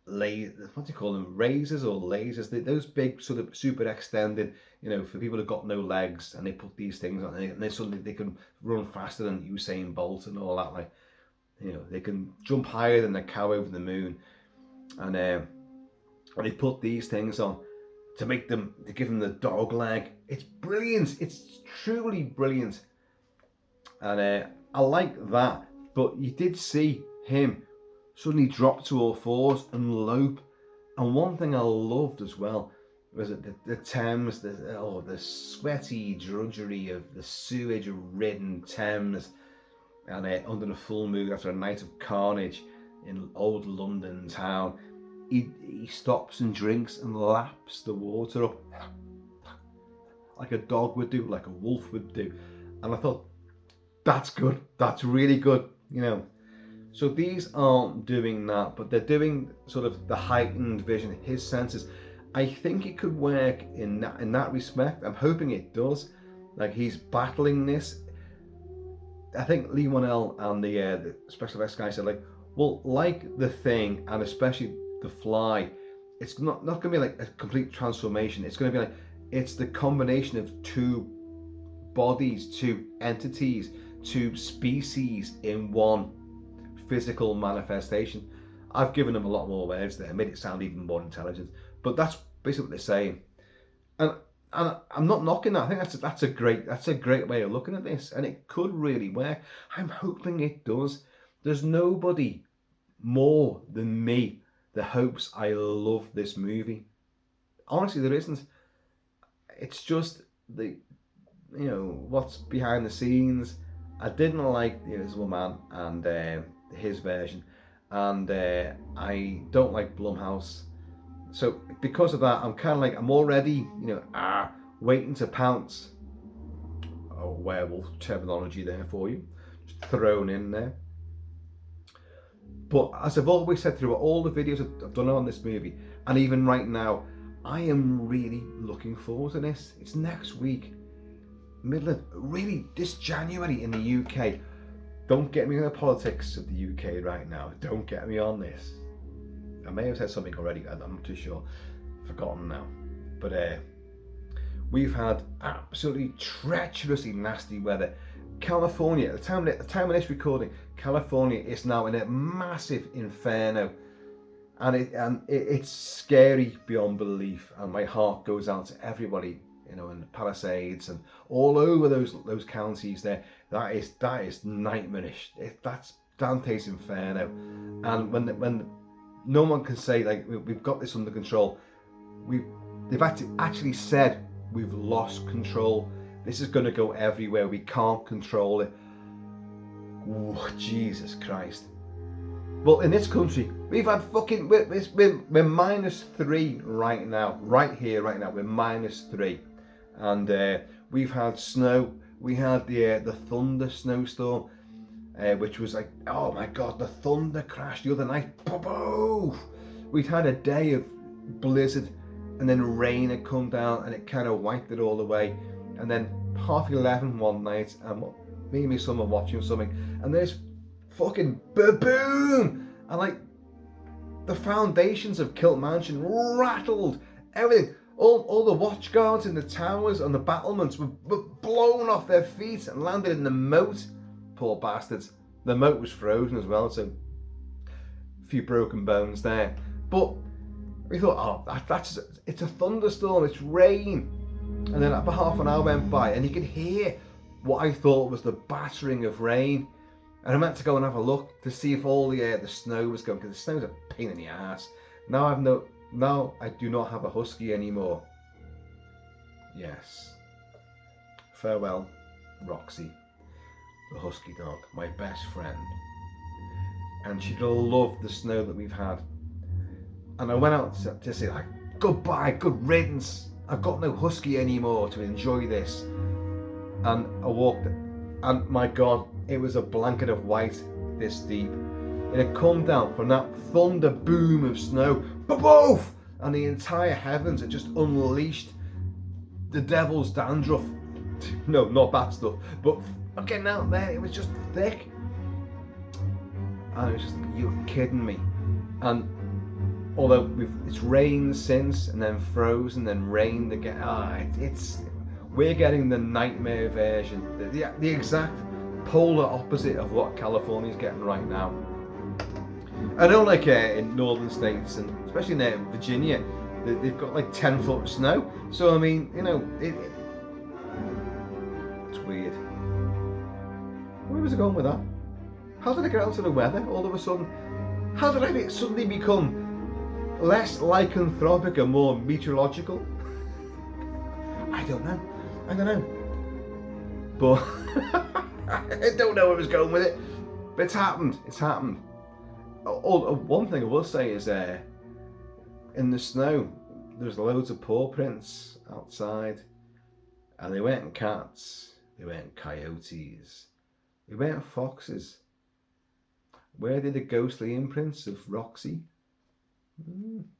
what do you call them? Razors or lasers? Those big sort of super extended, for people who've got no legs, and they put these things on, and they can run faster than Usain Bolt and all that. They can jump higher than a cow over the moon. And they put these things on to give them the dog leg. It's brilliant. It's truly brilliant. And I like that. But you did see him suddenly drop to all fours and lope. And one thing I loved as well was that the Thames, the sweaty drudgery of the sewage-ridden Thames, and under the full moon after a night of carnage in old London town, he stops and drinks and laps the water up like a dog would do, like a wolf would do. And I thought, that's good. That's really good, So these aren't doing that, but they're doing sort of the heightened vision, his senses. I think it could work in that respect. I'm hoping it does. Like, he's battling this. I think Lee Wanell and the special effects guy said, like, well, like The Thing and especially The Fly, it's not going to be like a complete transformation. It's going to be like, it's the combination of two bodies, two entities, two species in one physical manifestation. I've given them a lot more words there, made it sound even more intelligent, but that's basically what they're saying. And I'm not knocking that. I think that's a great way of looking at this, and it could really work. I'm hoping it does. There's nobody more than me that hopes I love this movie. Honestly, there isn't. It's just what's behind the scenes. I didn't like The Invisible Man and his version, and I don't like Blumhouse. So because of that, I'm kind of like, I'm already, waiting to pounce. Oh, werewolf terminology there for you, just thrown in there. But as I've always said through all the videos I've done on this movie, and even right now, I am really looking forward to this. It's next week, this January in the UK. Don't get me in the politics of the UK right now. Don't get me on this. I may have said something already, I'm not too sure. Forgotten now. But we've had absolutely treacherously nasty weather. California, at the time of this recording, California is now in a massive inferno. And it's scary beyond belief. And my heart goes out to everybody, in the Palisades and all over those counties there. That is nightmarish. That's Dante's Inferno. And when no one can say, like, we've got this under control, they've actually said we've lost control. This is going to go everywhere. We can't control it. Ooh, Jesus Christ. Well, in this country, we've had fucking, we're -3 right now. Right here, right now, we're -3. And we've had snow. We had the thunder snowstorm, which was like, oh my God, the thunder crashed the other night. Boom! We'd had a day of blizzard, and then rain had come down, and it kind of wiped it all away. And then 11:30 one night, and me and my son were watching something, and there's fucking boom, and like the foundations of Kilt-Man rattled, everything. All the watch guards in the towers and the battlements were blown off their feet and landed in the moat. Poor bastards. The moat was frozen as well, so a few broken bones there. But we thought, oh, it's a thunderstorm, it's rain. And then about half an hour went by, and you could hear what I thought was the battering of rain. And I meant to go and have a look to see if all the snow was going, because the snow's a pain in the ass. Now I do not have a husky anymore. Yes. Farewell, Roxy, the husky dog, my best friend. And she'd love the snow that we've had. And I went out to say, like, goodbye, good riddance. I've got no husky anymore to enjoy this. And I walked, and my God, it was a blanket of white this deep. It had come down from that thunder boom of snow, boof, and the entire heavens had just unleashed the devil's dandruff. No, not that stuff, but getting out there, it was just thick. And it was just, you're kidding me. And although it's rained since, and then frozen, then rained again, we're getting the nightmare version, the exact polar opposite of what California's getting right now. I know, like in northern states, and especially in Virginia, they've got like 10 foot of snow. So I mean, it's weird. Where was I going with that? How did I get onto the weather all of a sudden? How did I suddenly become less lycanthropic and more meteorological? I don't know. But I don't know where I was going with it. But it's happened. One thing I will say is, in the snow, there's loads of paw prints outside, and they weren't cats, they weren't coyotes, they weren't foxes. Where did the ghostly imprints of Roxy?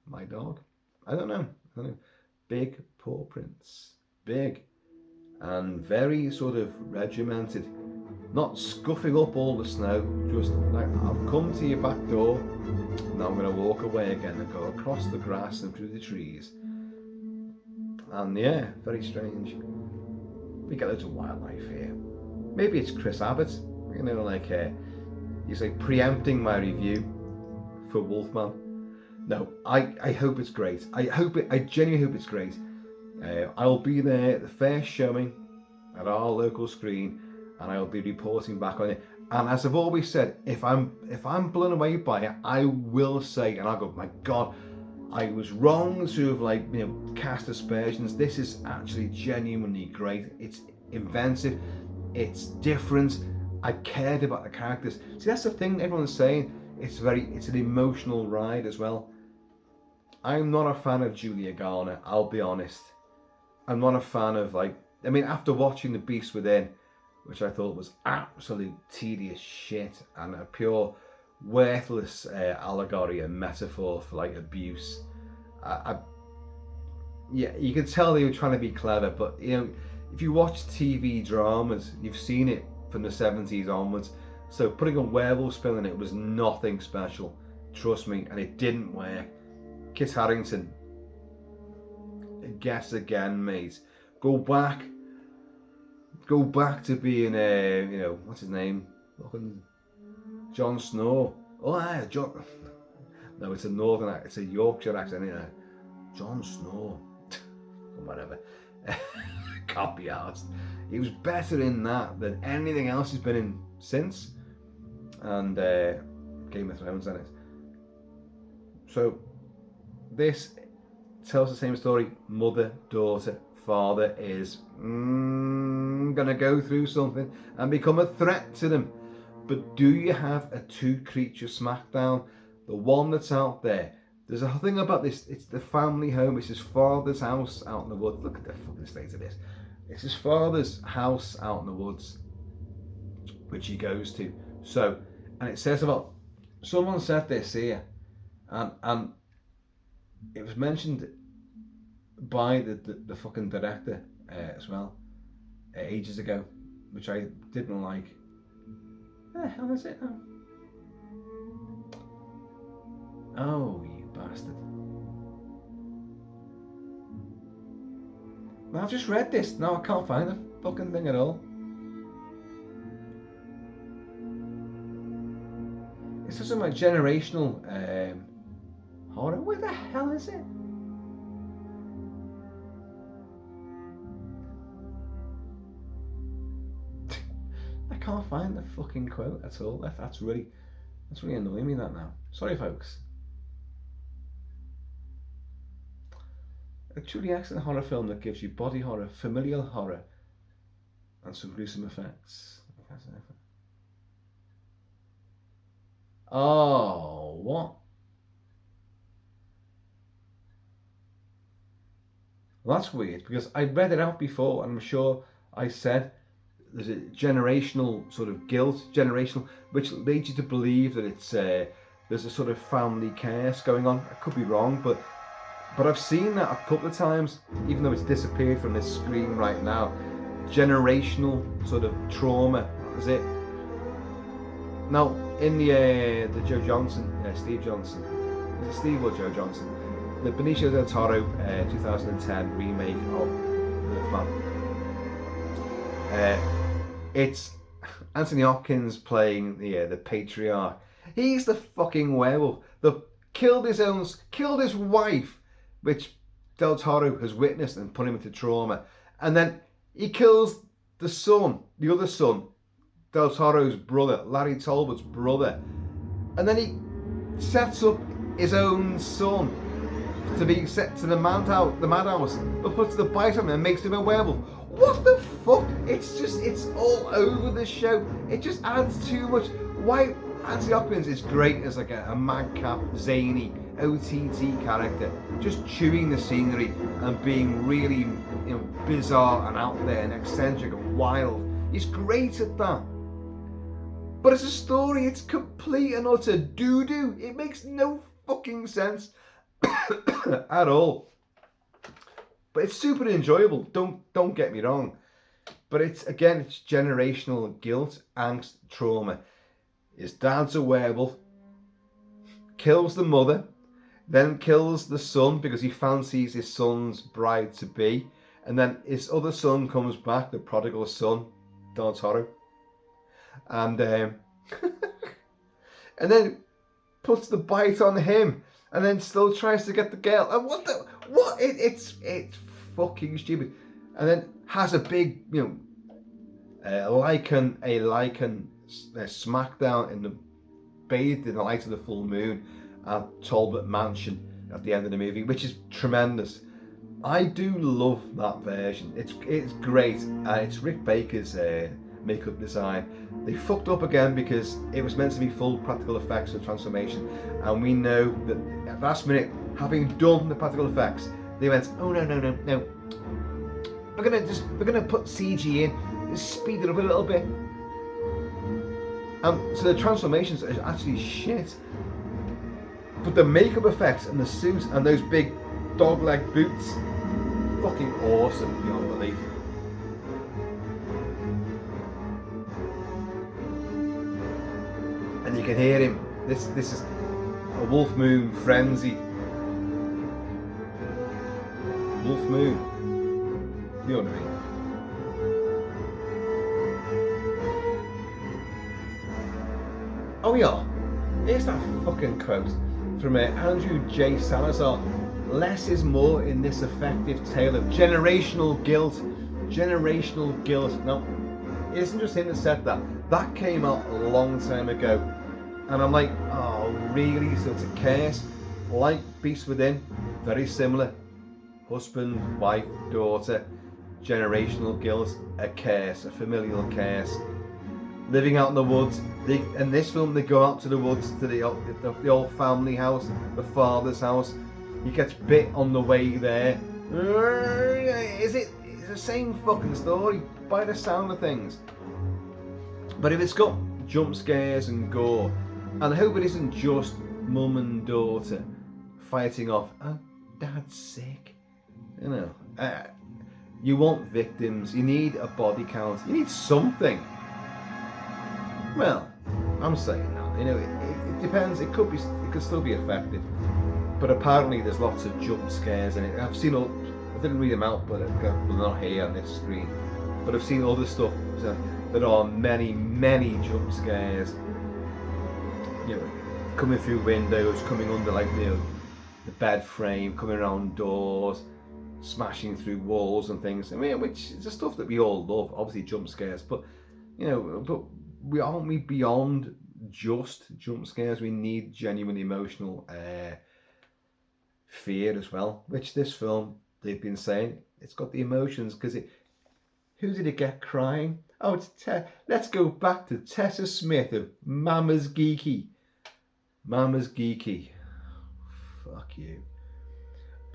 My dog. I don't know. Big paw prints. Big. And very sort of regimented. Not scuffing up all the snow. Just like, I've come to your back door. Now I'm going to walk away again and go across the grass and through the trees. And yeah, very strange. We get loads of wildlife here. Maybe it's Chris Abbott. You know, like he's like preempting my review for Wolfman. No, I hope it's great. I genuinely hope it's great. I'll be there at the first showing at our local screen, and I'll be reporting back on it. And as I've always said, if I'm blown away by it, I will say, and I'll go, my God, I was wrong to have, like, you know, cast aspersions. This is actually genuinely great. It's inventive. It's different. I cared about the characters. See, that's the thing everyone's saying. It's an emotional ride as well. I'm not a fan of Julia Garner, I'll be honest. I'm not a fan of, like, I mean, after watching The Beast Within, which I thought was absolute tedious shit and a pure worthless allegory and metaphor for, like, abuse. Yeah, you can tell they were trying to be clever, but, you know, if you watch TV dramas, you've seen it from the 70s onwards. So putting a werewolf spin on it was nothing special, trust me, and it didn't work. Kit Harington, guess again, mate. Go back to being you know, what's his name? Fucking Jon Snow. Oh yeah, John. No, it's a northern accent. It's a Yorkshire accent, you know. Jon Snow. Whatever. Can't be arsed. He was better in that than anything else he's been in since. And Game of Thrones in it. So this tells the same story. Mother, daughter, father is gonna go through something and become a threat to them. But do you have a two creature smackdown? The one that's out there. There's a thing about this. It's the family home. It's his father's house out in the woods. Look at the fucking state of this. It's his father's house out in the woods, which he goes to. So, and it says about, someone said this here, and it was mentioned by the fucking director as well, ages ago, which I didn't like. Where the hell is it now? Oh, you bastard. Now, I've just read this. Now I can't find the fucking thing at all. It's just something like generational horror. Where the hell is it? I can't find the fucking quote at all. That's really annoying me, that now. Sorry, folks. A truly excellent horror film that gives you body horror, familial horror, and some gruesome effects. Oh, what? Well, that's weird, because I read it out before, and I'm sure I said there's a generational sort of guilt, which leads you to believe that it's there's a sort of family curse going on. I could be wrong, but I've seen that a couple of times, even though it's disappeared from this screen right now. Generational sort of trauma, is it? Now, in the Joe Johnson, Steve Johnson, is it Steve or Joe Johnson? The Benicio del Toro 2010 remake of Wolfman. It's Anthony Hopkins playing the patriarch. He's the fucking werewolf that killed his wife, which Del Toro has witnessed and put him into trauma. And then he kills the other son, Del Toro's brother, Larry Talbot's brother. And then he sets up his own son to be set to the madhouse, but puts the bite on him and makes him a werewolf. What the fuck? It's all over the show. It just adds too much. Why? Anthony Hopkins is great as like a madcap, zany OTT character, just chewing the scenery and being really, bizarre and out there and eccentric and wild. He's great at that. But as a story, it's complete and utter doo-doo. It makes no fucking sense at all. But it's super enjoyable. Don't get me wrong. But it's generational guilt, angst, trauma. His dad's a werewolf, kills the mother, then kills the son because he fancies his son's bride to be, and then his other son comes back, the prodigal son, Don Toro, and and then puts the bite on him, and then still tries to get the girl. And what? It's fucking stupid. And then has a big, lichen smackdown in the bathed in the light of the full moon at Talbot Mansion at the end of the movie, which is tremendous. I do love that version. It's great. It's Rick Baker's makeup design. They fucked up again because it was meant to be full practical effects of transformation, and we know that at the last minute, having done the practical effects, they went, oh no. We're gonna put CG in, just speed it up a little bit. So the transformations are actually shit. But the makeup effects and the suits and those big dog leg boots, fucking awesome beyond belief. And you can hear him. This is a Wolf Moon frenzy. Wolf Moon. You know what I mean? Oh yeah, here's that fucking quote from Andrew J. Salazar. Less is more in this effective tale of generational guilt. Generational guilt. No, it isn't just him that said that. That came out a long time ago. And I'm like, oh really? So it's a curse? Like Beast Within, very similar. Husband, wife, daughter. Generational guilt, a curse, a familial curse. Living out in the woods. In this film, they go out to the woods, to the old family house, the father's house. He gets bit on the way there. It's the same fucking story by the sound of things. But if it's got jump scares and gore, and I hope it isn't just mum and daughter fighting off, oh, dad's sick. You want victims, you need a body count, you need something. Well, I'm saying that, it depends, it could still be effective. But apparently there's lots of jump scares in it. I didn't read them out, but they're not here on this screen. But I've seen other stuff that are many, many jump scares. Coming through windows, coming under the bed frame, coming around doors, smashing through walls and things. Which is the stuff that we all love. Obviously jump scares, but but aren't we beyond just jump scares? We need genuine emotional fear as well. Which this film, they've been saying, it's got the emotions because who did it get crying? Oh, let's go back to Tessa Smith of Mama's Geeky. Mama's Geeky. Fuck you.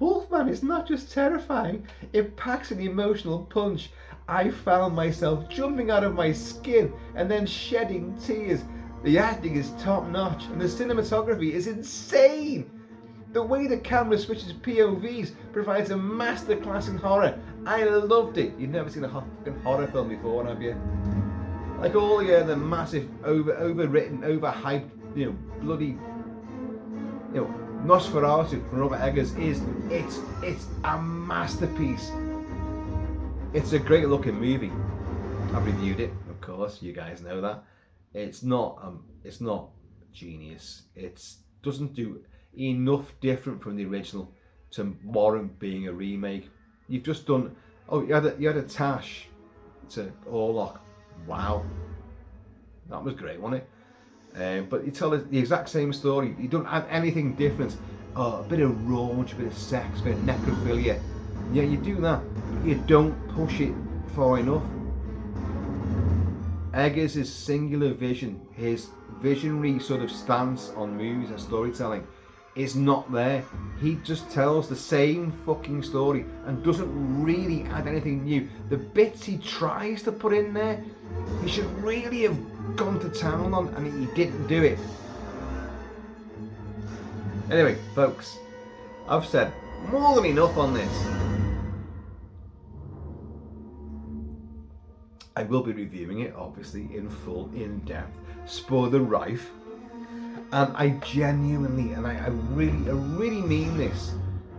Wolfman is not just terrifying, it packs an emotional punch. I found myself jumping out of my skin and then shedding tears. The acting is top notch and the cinematography is insane. The way the camera switches POVs provides a masterclass in horror. I loved it. You've never seen a fucking horror film before, have you? Like all the massive, overwritten, overhyped, bloody, Nosferatu from Robert Eggers it's a masterpiece. It's a great looking movie. I've reviewed it, of course. You guys know that. It's not genius. It doesn't do enough different from the original to warrant being a remake. You've just done. Oh, you had a Tash to Orlok. Wow, that was great, wasn't it? But you tell us the exact same story. You don't add anything different. Oh, a bit of raunch, a bit of sex, a bit of necrophilia. Yeah, you do that, but you don't push it far enough. Eggers' singular vision, his visionary sort of stance on movies and storytelling, is not there. He just tells the same fucking story and doesn't really add anything new. The bits he tries to put in there, he should really have gone to town on, and he didn't do it. Anyway, folks, I've said more than enough on this. I will be reviewing it, obviously, in full, in depth, spoiler rife. And I genuinely, and I really mean this.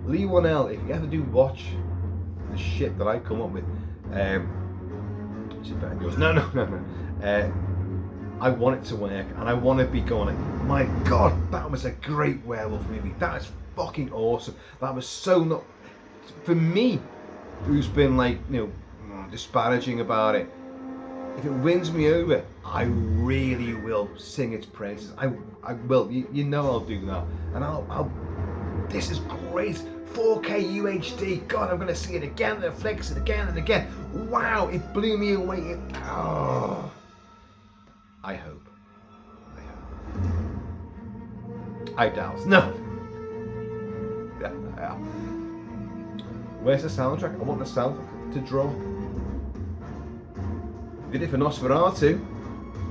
Lee 1L, if you ever do watch the shit that I come up with, which is better than yours. No. I want it to work, and I want to be going like, my God, that was a great werewolf movie. That is fucking awesome. That was so not for me, who's been like, you know, disparaging about it. If it wins me over, I really will sing its praises. I will. You know I'll do that, and I'll. This is great. 4K UHD. God, I'm gonna see it again. The flicks it again and again. Wow, it blew me away. I hope. I doubt. No. Yeah. Where's the soundtrack? I want the soundtrack to drop. Did it for Nosferatu.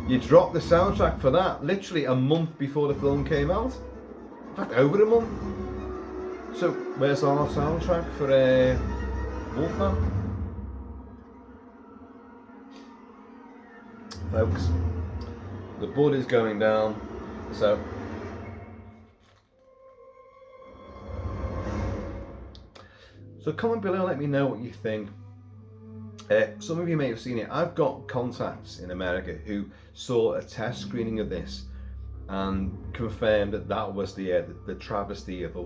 You dropped the soundtrack for that literally a month before the film came out. In fact, over a month. So, where's our soundtrack for Wolfman? Folks, the board is going down, so comment below, let me know what you think. Some of you may have seen it. I've got contacts in America who saw a test screening of this and confirmed that that was the travesty of a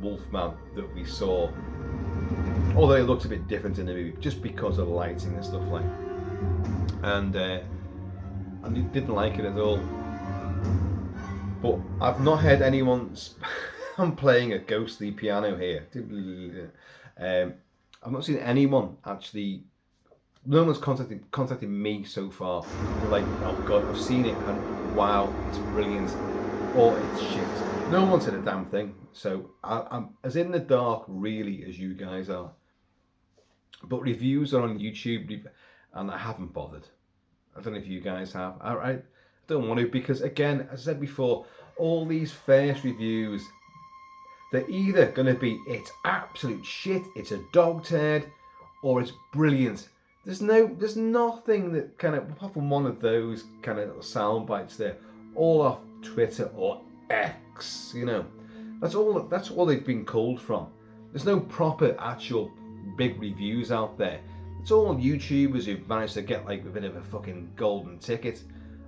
wolfman that we saw. Although it looks a bit different in the movie, just because of the lighting and stuff like. And didn't like it at all. But I've not heard anyone. I'm playing a ghostly piano here. I've not seen anyone actually. No one's contacted me so far. They're like, oh God, I've seen it and wow, it's brilliant, or it's shit. No one said a damn thing. So I'm as in the dark really as you guys are. But reviews are on YouTube, and I haven't bothered. I don't know if you guys have. I don't want to, because again, as I said before, all these first reviews, they're either going to be it's absolute shit, it's a dog turd, or it's brilliant. There's nothing that kind of, apart from one of those kind of sound bites there, all off Twitter or X, you know. That's all they've been called from. There's no proper actual big reviews out there. It's all YouTubers who've managed to get like a bit of a fucking golden ticket,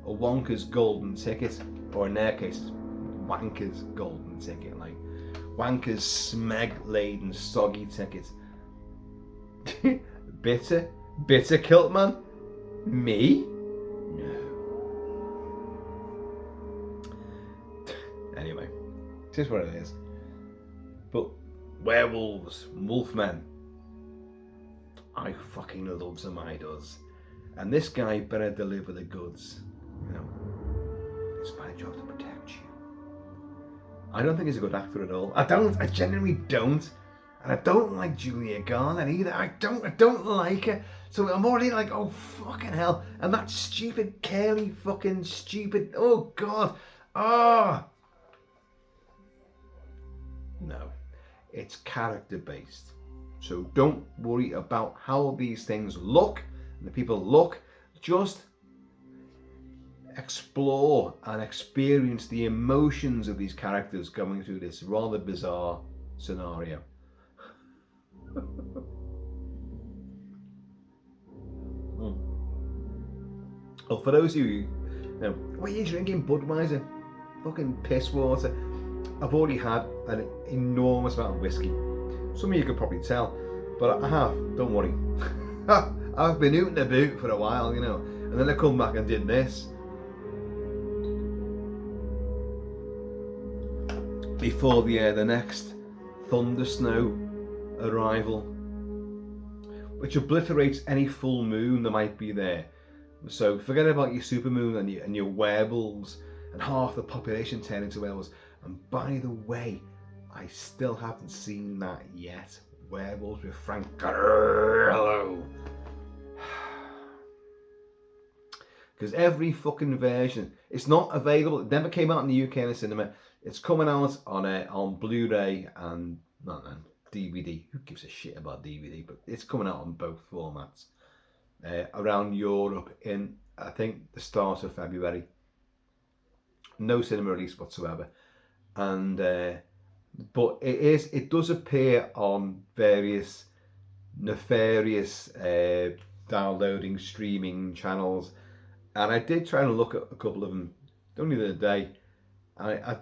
a Wonka's golden ticket, or in their case, Wanker's golden ticket, like Wanker's smeg-laden soggy ticket. Bitter Kilt-Man? Me? No. Anyway, it is what it is. But werewolves, wolfmen, I fucking loves them, I does. And this guy better deliver the goods. You know, it's my job to protect you. I don't think he's a good actor at all. I genuinely don't. And I don't like Julia Garner either. I don't like her. So I'm already like, oh fucking hell. And that stupid, curly, fucking stupid, oh God. Ah. No. It's character based. So don't worry about how these things look, and the people look. Just explore and experience the emotions of these characters going through this rather bizarre scenario. Oh, for those of you know, what are you drinking? Budweiser? Fucking piss water. I've already had an enormous amount of whiskey. Some of you could probably tell, but I have, don't worry. I've been ooting a boot for a while, you know, and then I come back and did this. Before the next thunder snow arrival, which obliterates any full moon that might be there. So forget about your supermoon and your werewolves and half the population turn into werewolves. And by the way, I still haven't seen that yet. Werewolves with Frank Grillo. Because every fucking version, it's not available. It never came out in the UK in the cinema. It's coming out on Blu-ray and DVD. Who gives a shit about DVD? But it's coming out on both formats around Europe in, I think, the start of February. No cinema release whatsoever, and but it does appear on various nefarious downloading streaming channels, and I did try and look at a couple of them only the other day. I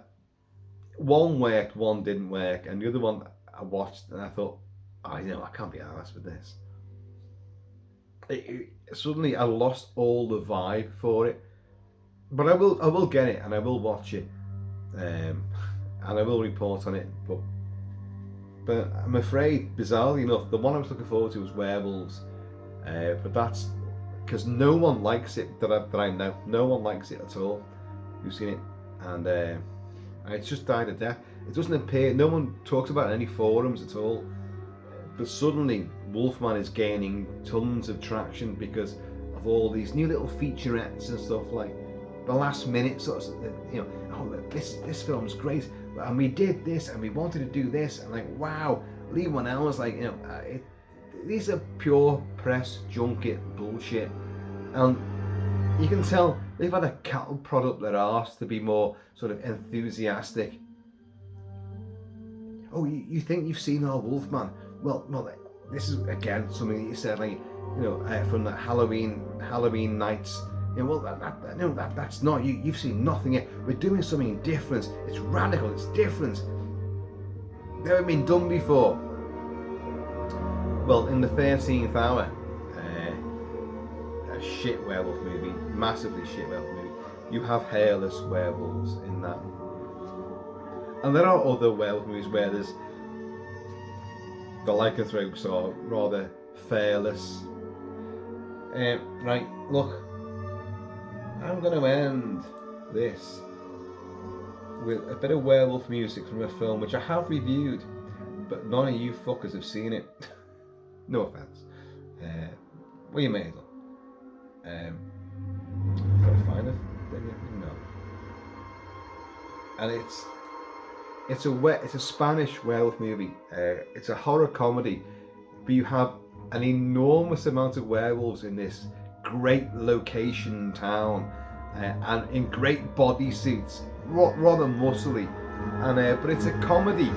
one worked, one didn't work, and the other one I watched and I thought, I can't be arsed with this. Suddenly I lost all the vibe for it. But I will get it, and I will watch it, and I will report on it. But I'm afraid, bizarrely enough, the one I was looking forward to was Werewolves. But that's because no one likes it that I know. No one likes it at all who's seen it, and it's just died a death. It doesn't appear. No one talks about it in any forums at all. But suddenly, Wolfman is gaining tons of traction because of all these new little featurettes and stuff like. The last minute sort of, this film's great, and we did this, and we wanted to do this, and like, wow, Lee Whannell's like, these are pure press junket bullshit, and you can tell they've had a cattle prod up their arse to be more sort of enthusiastic. Oh, you think you've seen our Wolfman? Well, this is again something that you said, like, from the Halloween nights. That's not you. You've seen nothing yet. We're doing something different. It's radical. It's different. Never been done before. Well, in the 13th hour, a shit werewolf movie, massively shit werewolf movie. You have hairless werewolves in that, and there are other werewolf movies where there's the lycanthropes are rather fairless. Right, look. I'm going to end this with a bit of werewolf music from a film which I have reviewed, but none of you fuckers have seen it. No offense. Well, you may as well. Can I find it? No. And it's a Spanish werewolf movie. It's a horror comedy, but you have an enormous amount of werewolves in this great location town, and in great bodysuits, rather muscly, and but it's a comedy,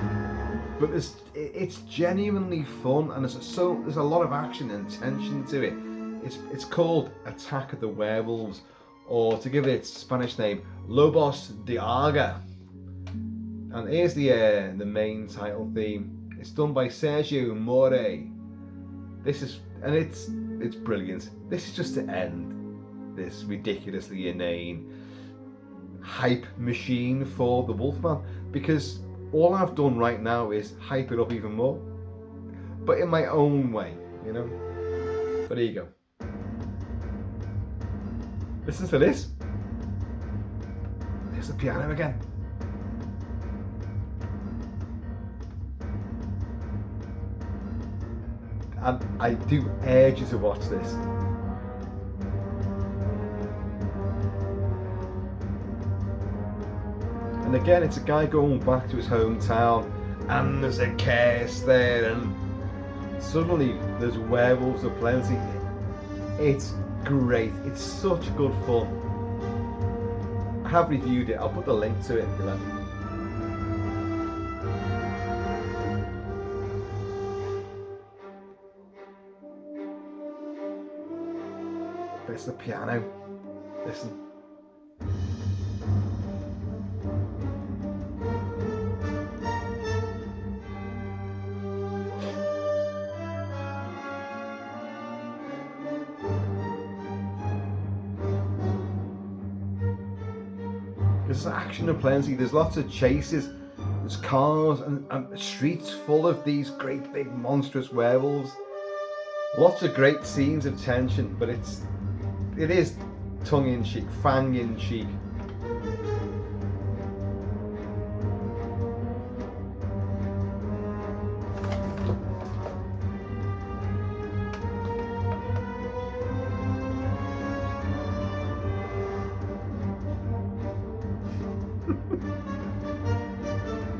but it's genuinely fun, and there's a lot of action and tension to it. It's called Attack of the Werewolves, or to give it its Spanish name, Lobos de Aga. And here's the main title theme. It's done by Sergio More. It's brilliant. This is just to end this ridiculously inane hype machine for the Wolfman, because all I've done right now is hype it up even more, but in my own way, But there you go. Listen to this. There's the piano again. And I do urge you to watch this. And again, it's a guy going back to his hometown, and there's a curse there, and suddenly there's werewolves aplenty. It's great. It's such good fun. I have reviewed it. I'll put the link to it if you like. It's the piano. Listen. There's action aplenty. There's lots of chases. There's cars and streets full of these great big monstrous werewolves. Lots of great scenes of tension, but it is tongue-in-cheek, fang-in-cheek.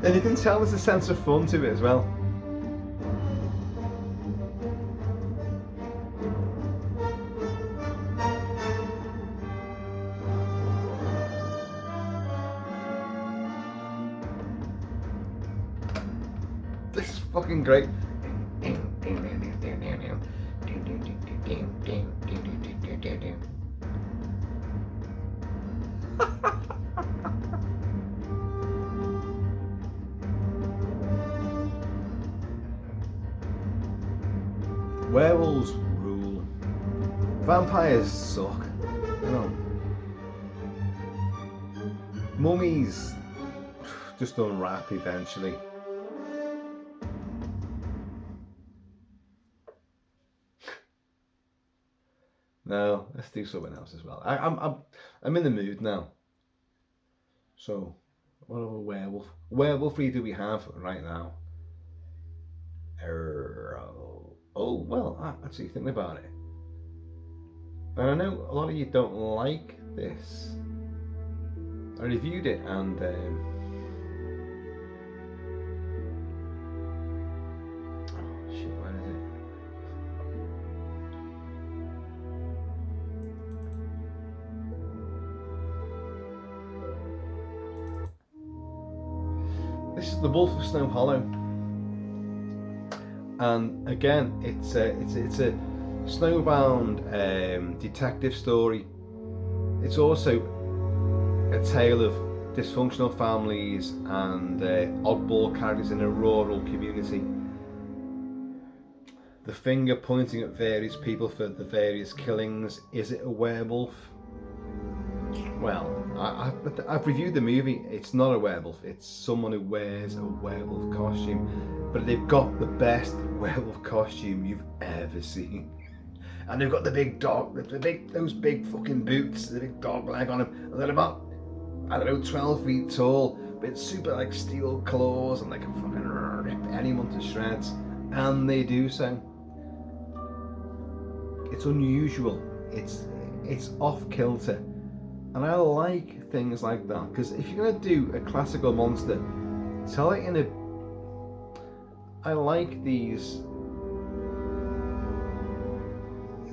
And you can tell there's a sense of fun to it as well. This is fucking great. Werewolves rule. Vampires suck. You know. Mummies just unwrap eventually. No, let's do something else as well. I'm in the mood now. So, what other werewolfry do we have right now? Oh well, actually thinking about it. And I know a lot of you don't like this. I reviewed it and oh shit, where is it? This is The Wolf of Snow Hollow. And again, it's a snowbound detective story. It's also a tale of dysfunctional families and oddball characters in a rural community. The finger pointing at various people for the various killings. Is it a werewolf? Well, I've reviewed the movie. It's not a werewolf. It's someone who wears a werewolf costume. But they've got the best werewolf costume you've ever seen. And they've got the big dog, those big fucking boots, the big dog leg on them. And they're about, I don't know, 12 feet tall. But it's super like steel claws and like a fucking rip anyone to shreds. And they do so. It's unusual. It's off kilter. And I like things like that, because if you're going to do a classical monster, tell it in a... I like these...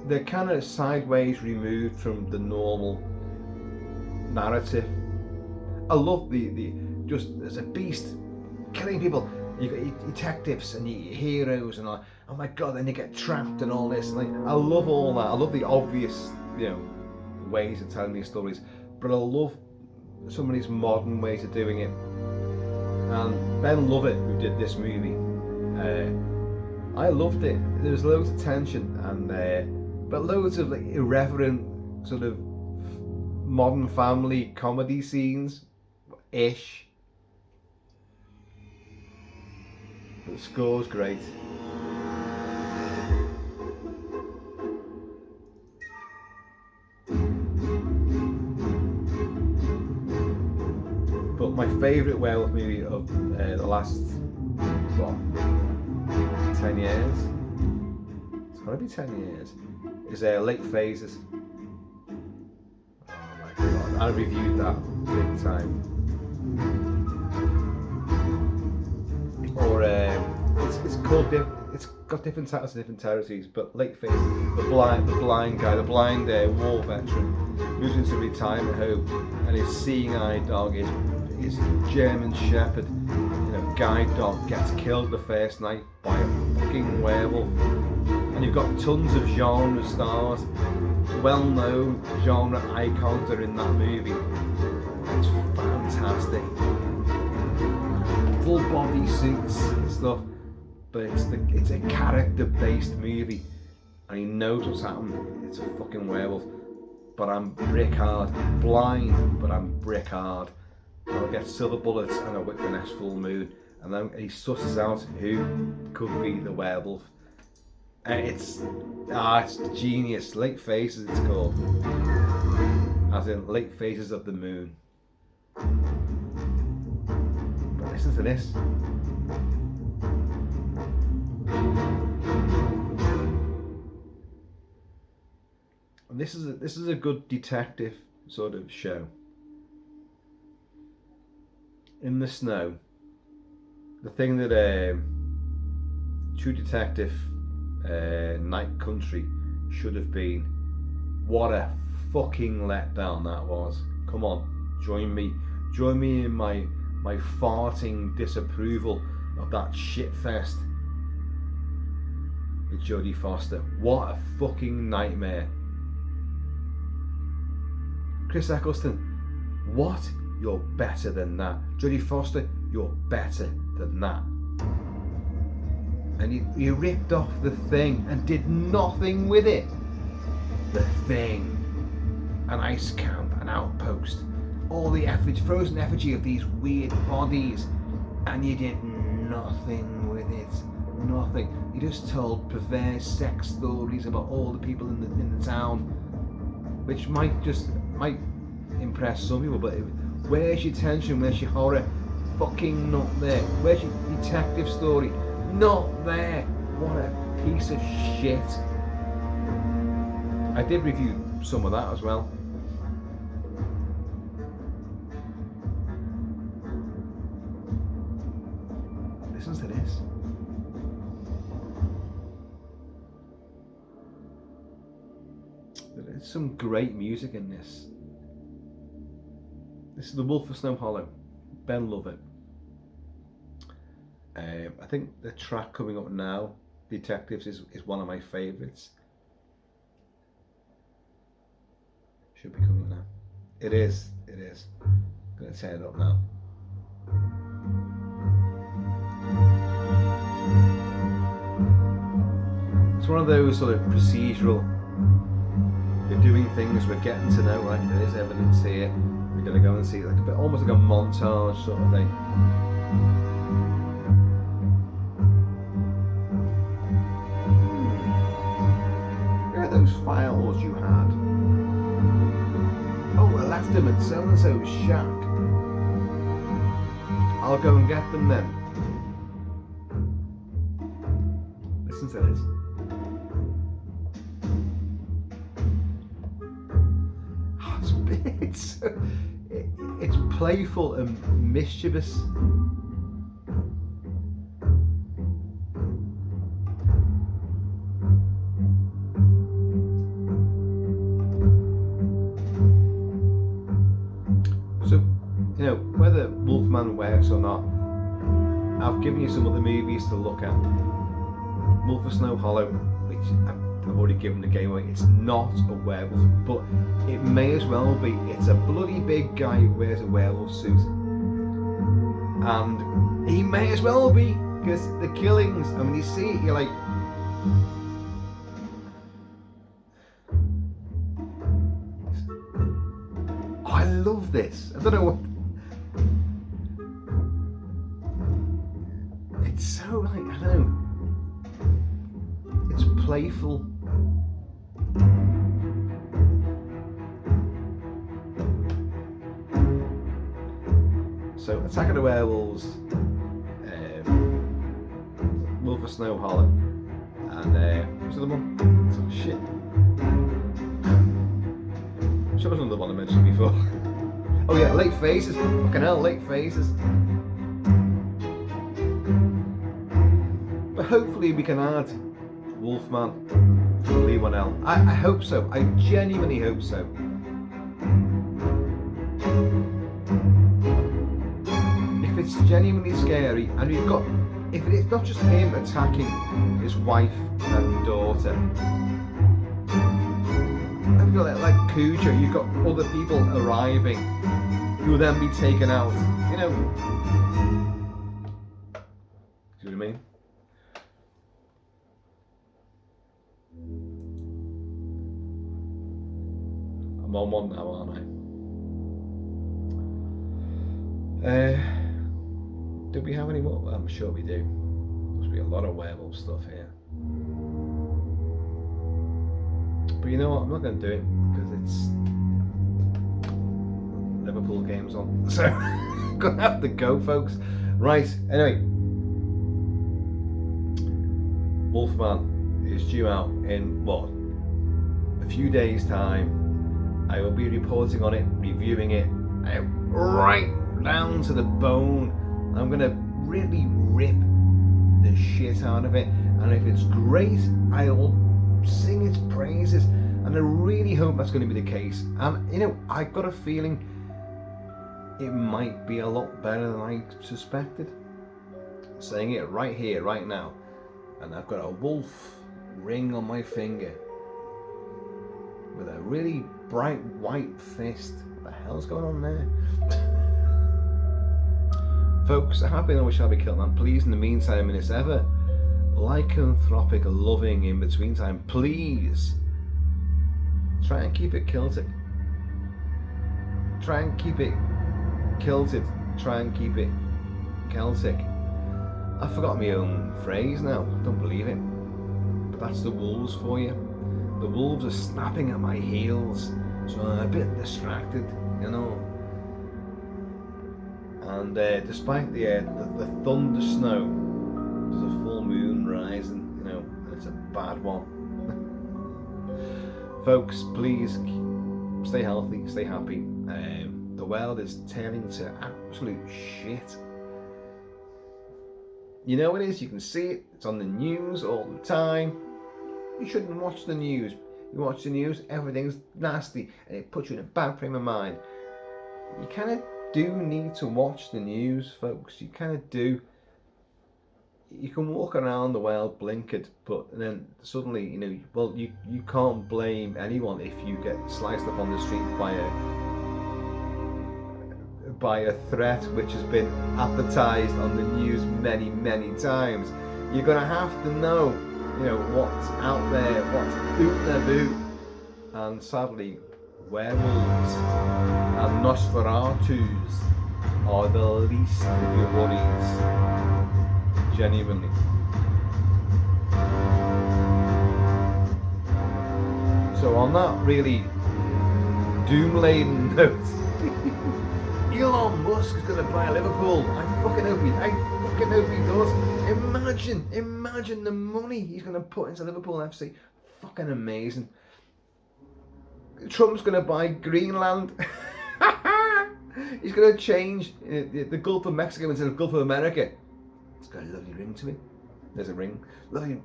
They're kind of sideways removed from the normal narrative. I love the just as a beast killing people. You got your detectives and your heroes and all. Oh my god, then you get trapped and all this. Like, I love all that. I love the obvious, ways of telling these stories, but I love some of these modern ways of doing it. And Ben Lovett, who did this movie, I loved it. There was loads of tension and but loads of like irreverent sort of modern family comedy scenes ish. The score's great. But my favourite werewolf movie of the last 10 years, it's gotta be 10 years, is Late Phases. Oh my god, I reviewed that big time. Or it's called it's got different titles in different territories, but Late Phases, the blind guy, the blind war veteran, moves into a retirement home, and his seeing-eye dog is his German Shepherd, guide dog, gets killed the first night by a fucking werewolf. And you've got tons of genre stars, well-known genre icons are in that movie. It's fantastic. Full body suits and stuff, but it's a character-based movie, and he knows what's happened. It's a fucking werewolf. But I'm brick hard, blind, but I'm brick hard. I'll get silver bullets and I'll whip the next full moon, and then he susses out who could be the werewolf. And it's genius. Late Phases it's called, as in Late Phases of the Moon. But listen to this. And this is a good detective sort of show. in the snow. The thing that True Detective Night Country should have been. What a fucking letdown that was. Come on, join me in my farting disapproval of that shit fest with Jodie Foster. What a fucking nightmare. Chris Eccleston, what? You're better than that. Jodie Foster, you're better than that. And you ripped off The Thing and did nothing with it. The Thing, an ice camp, an outpost, all the frozen effigy of these weird bodies, and you did nothing with it. Nothing. You just told perverse sex stories about all the people in the town, which might impress some people, but where's your tension? Where's your horror? Fucking not there. Where's your detective story? Not there. What a piece of shit. I did review some of that as well. Listen to this. There's some great music in this. This is The Wolf of Snow Hollow. Ben Lovett. I think the track coming up now, Detectives, is one of my favourites. Should be coming now. It is. I'm going to turn it up now. It's one of those sort of procedural, we're doing things, we're getting to know, right, there is evidence here, we're going to go and see, like a bit, almost like a montage sort of thing. Where are those files you had? Oh, I left them at so-and-so's shack. I'll go and get them then. Listen to this. It's playful and mischievous. So, you know, whether Wolfman works or not, I've given you some other movies to look at. Wolf of Snow Hollow, which I've already given the game away. It's not a werewolf, but it may as well be. It's a bloody big guy who wears a werewolf suit, and he may as well be, because the killings, I mean, you see it, you're like, oh, I love this. I don't know what, it's so like, I don't know, it's playful. So, Attack of the Werewolves, Wolf of Snow Hollow, and what's the other one? Oh, shit. I'm sure there's another one I mentioned before. Oh yeah, Late Phases. Fucking hell, Late Phases. But hopefully we can add Wolfman from Lee Whannell. I hope so. I genuinely hope so. If it's genuinely scary, and you've got, if it's not just him attacking his wife and daughter, and you've got like Cujo, you've got other people arriving who will then be taken out. You know, see what I mean? I'm on one now, aren't I? Do we have any more? Well, I'm sure we do. Must be a lot of werewolf stuff here. But you know what? I'm not going to do it because it's Liverpool games on. So I'm going to have to go, folks. Right. Anyway, Wolfman is due out in what? A few days' time. I will be reporting on it, reviewing it. Right down to the bone. I'm gonna really rip the shit out of it, and if it's great, I'll sing its praises, and I really hope that's going to be the case. And you know, I've got a feeling it might be a lot better than I suspected. I'm saying it right here, right now, and I've got a wolf ring on my finger with a really bright white fist. What the hell's going on there? Folks, I have been always shall be Kilt-Man. Please, in the meantime, in this ever lycanthropic, loving in between time, please try and keep it Celtic. Try and keep it kilted. Try and keep it Celtic. I forgot my own phrase now. Don't believe it. But that's the wolves for you. The wolves are snapping at my heels, so I'm a bit distracted, you know. And despite the thunder snow, there's a full moon rising, you know, and it's a bad one. Folks, please stay healthy, stay happy. The world is turning to absolute shit. You know it is, you can see it, it's on the news all the time. You shouldn't watch the news. You watch the news, everything's nasty, and it puts you in a bad frame of mind. You kind of do need to watch the news, folks. You kind of do. You can walk around the world blinkered, but then suddenly, you know, well, you can't blame anyone if you get sliced up on the street by a threat which has been advertised on the news many, many times. You're gonna have to know, you know, what's out there, what's out there, boo. And sadly, werewolves and Nosferatus are the least of your worries. Genuinely. So on that really doom-laden note, Elon Musk is going to buy Liverpool. I fucking hope he does. Imagine the money he's going to put into Liverpool FC. Fucking amazing. Trump's going to buy Greenland. He's going to change the Gulf of Mexico into the Gulf of America. It's got a lovely ring to it. There's a ring. Lovely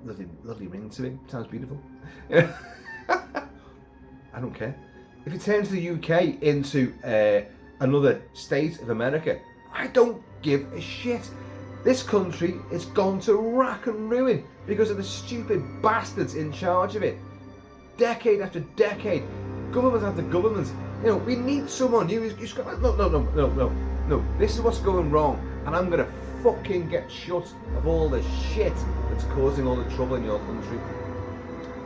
ring to it. Sounds beautiful. I don't care. If it turns the UK into another state of America, I don't give a shit. This country is gone to rack and ruin because of the stupid bastards in charge of it. Decade after decade, government after government. You know, we need someone new. He's got no. This is what's going wrong, and I'm gonna fucking get shut of all the shit that's causing all the trouble in your country.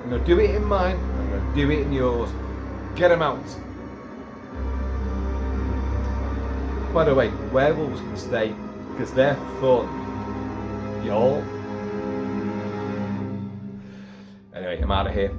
I'm gonna do it in mine. I'm gonna do it in yours. Get them out. By the way, werewolves can stay because they're fun, y'all. Anyway, I'm out of here.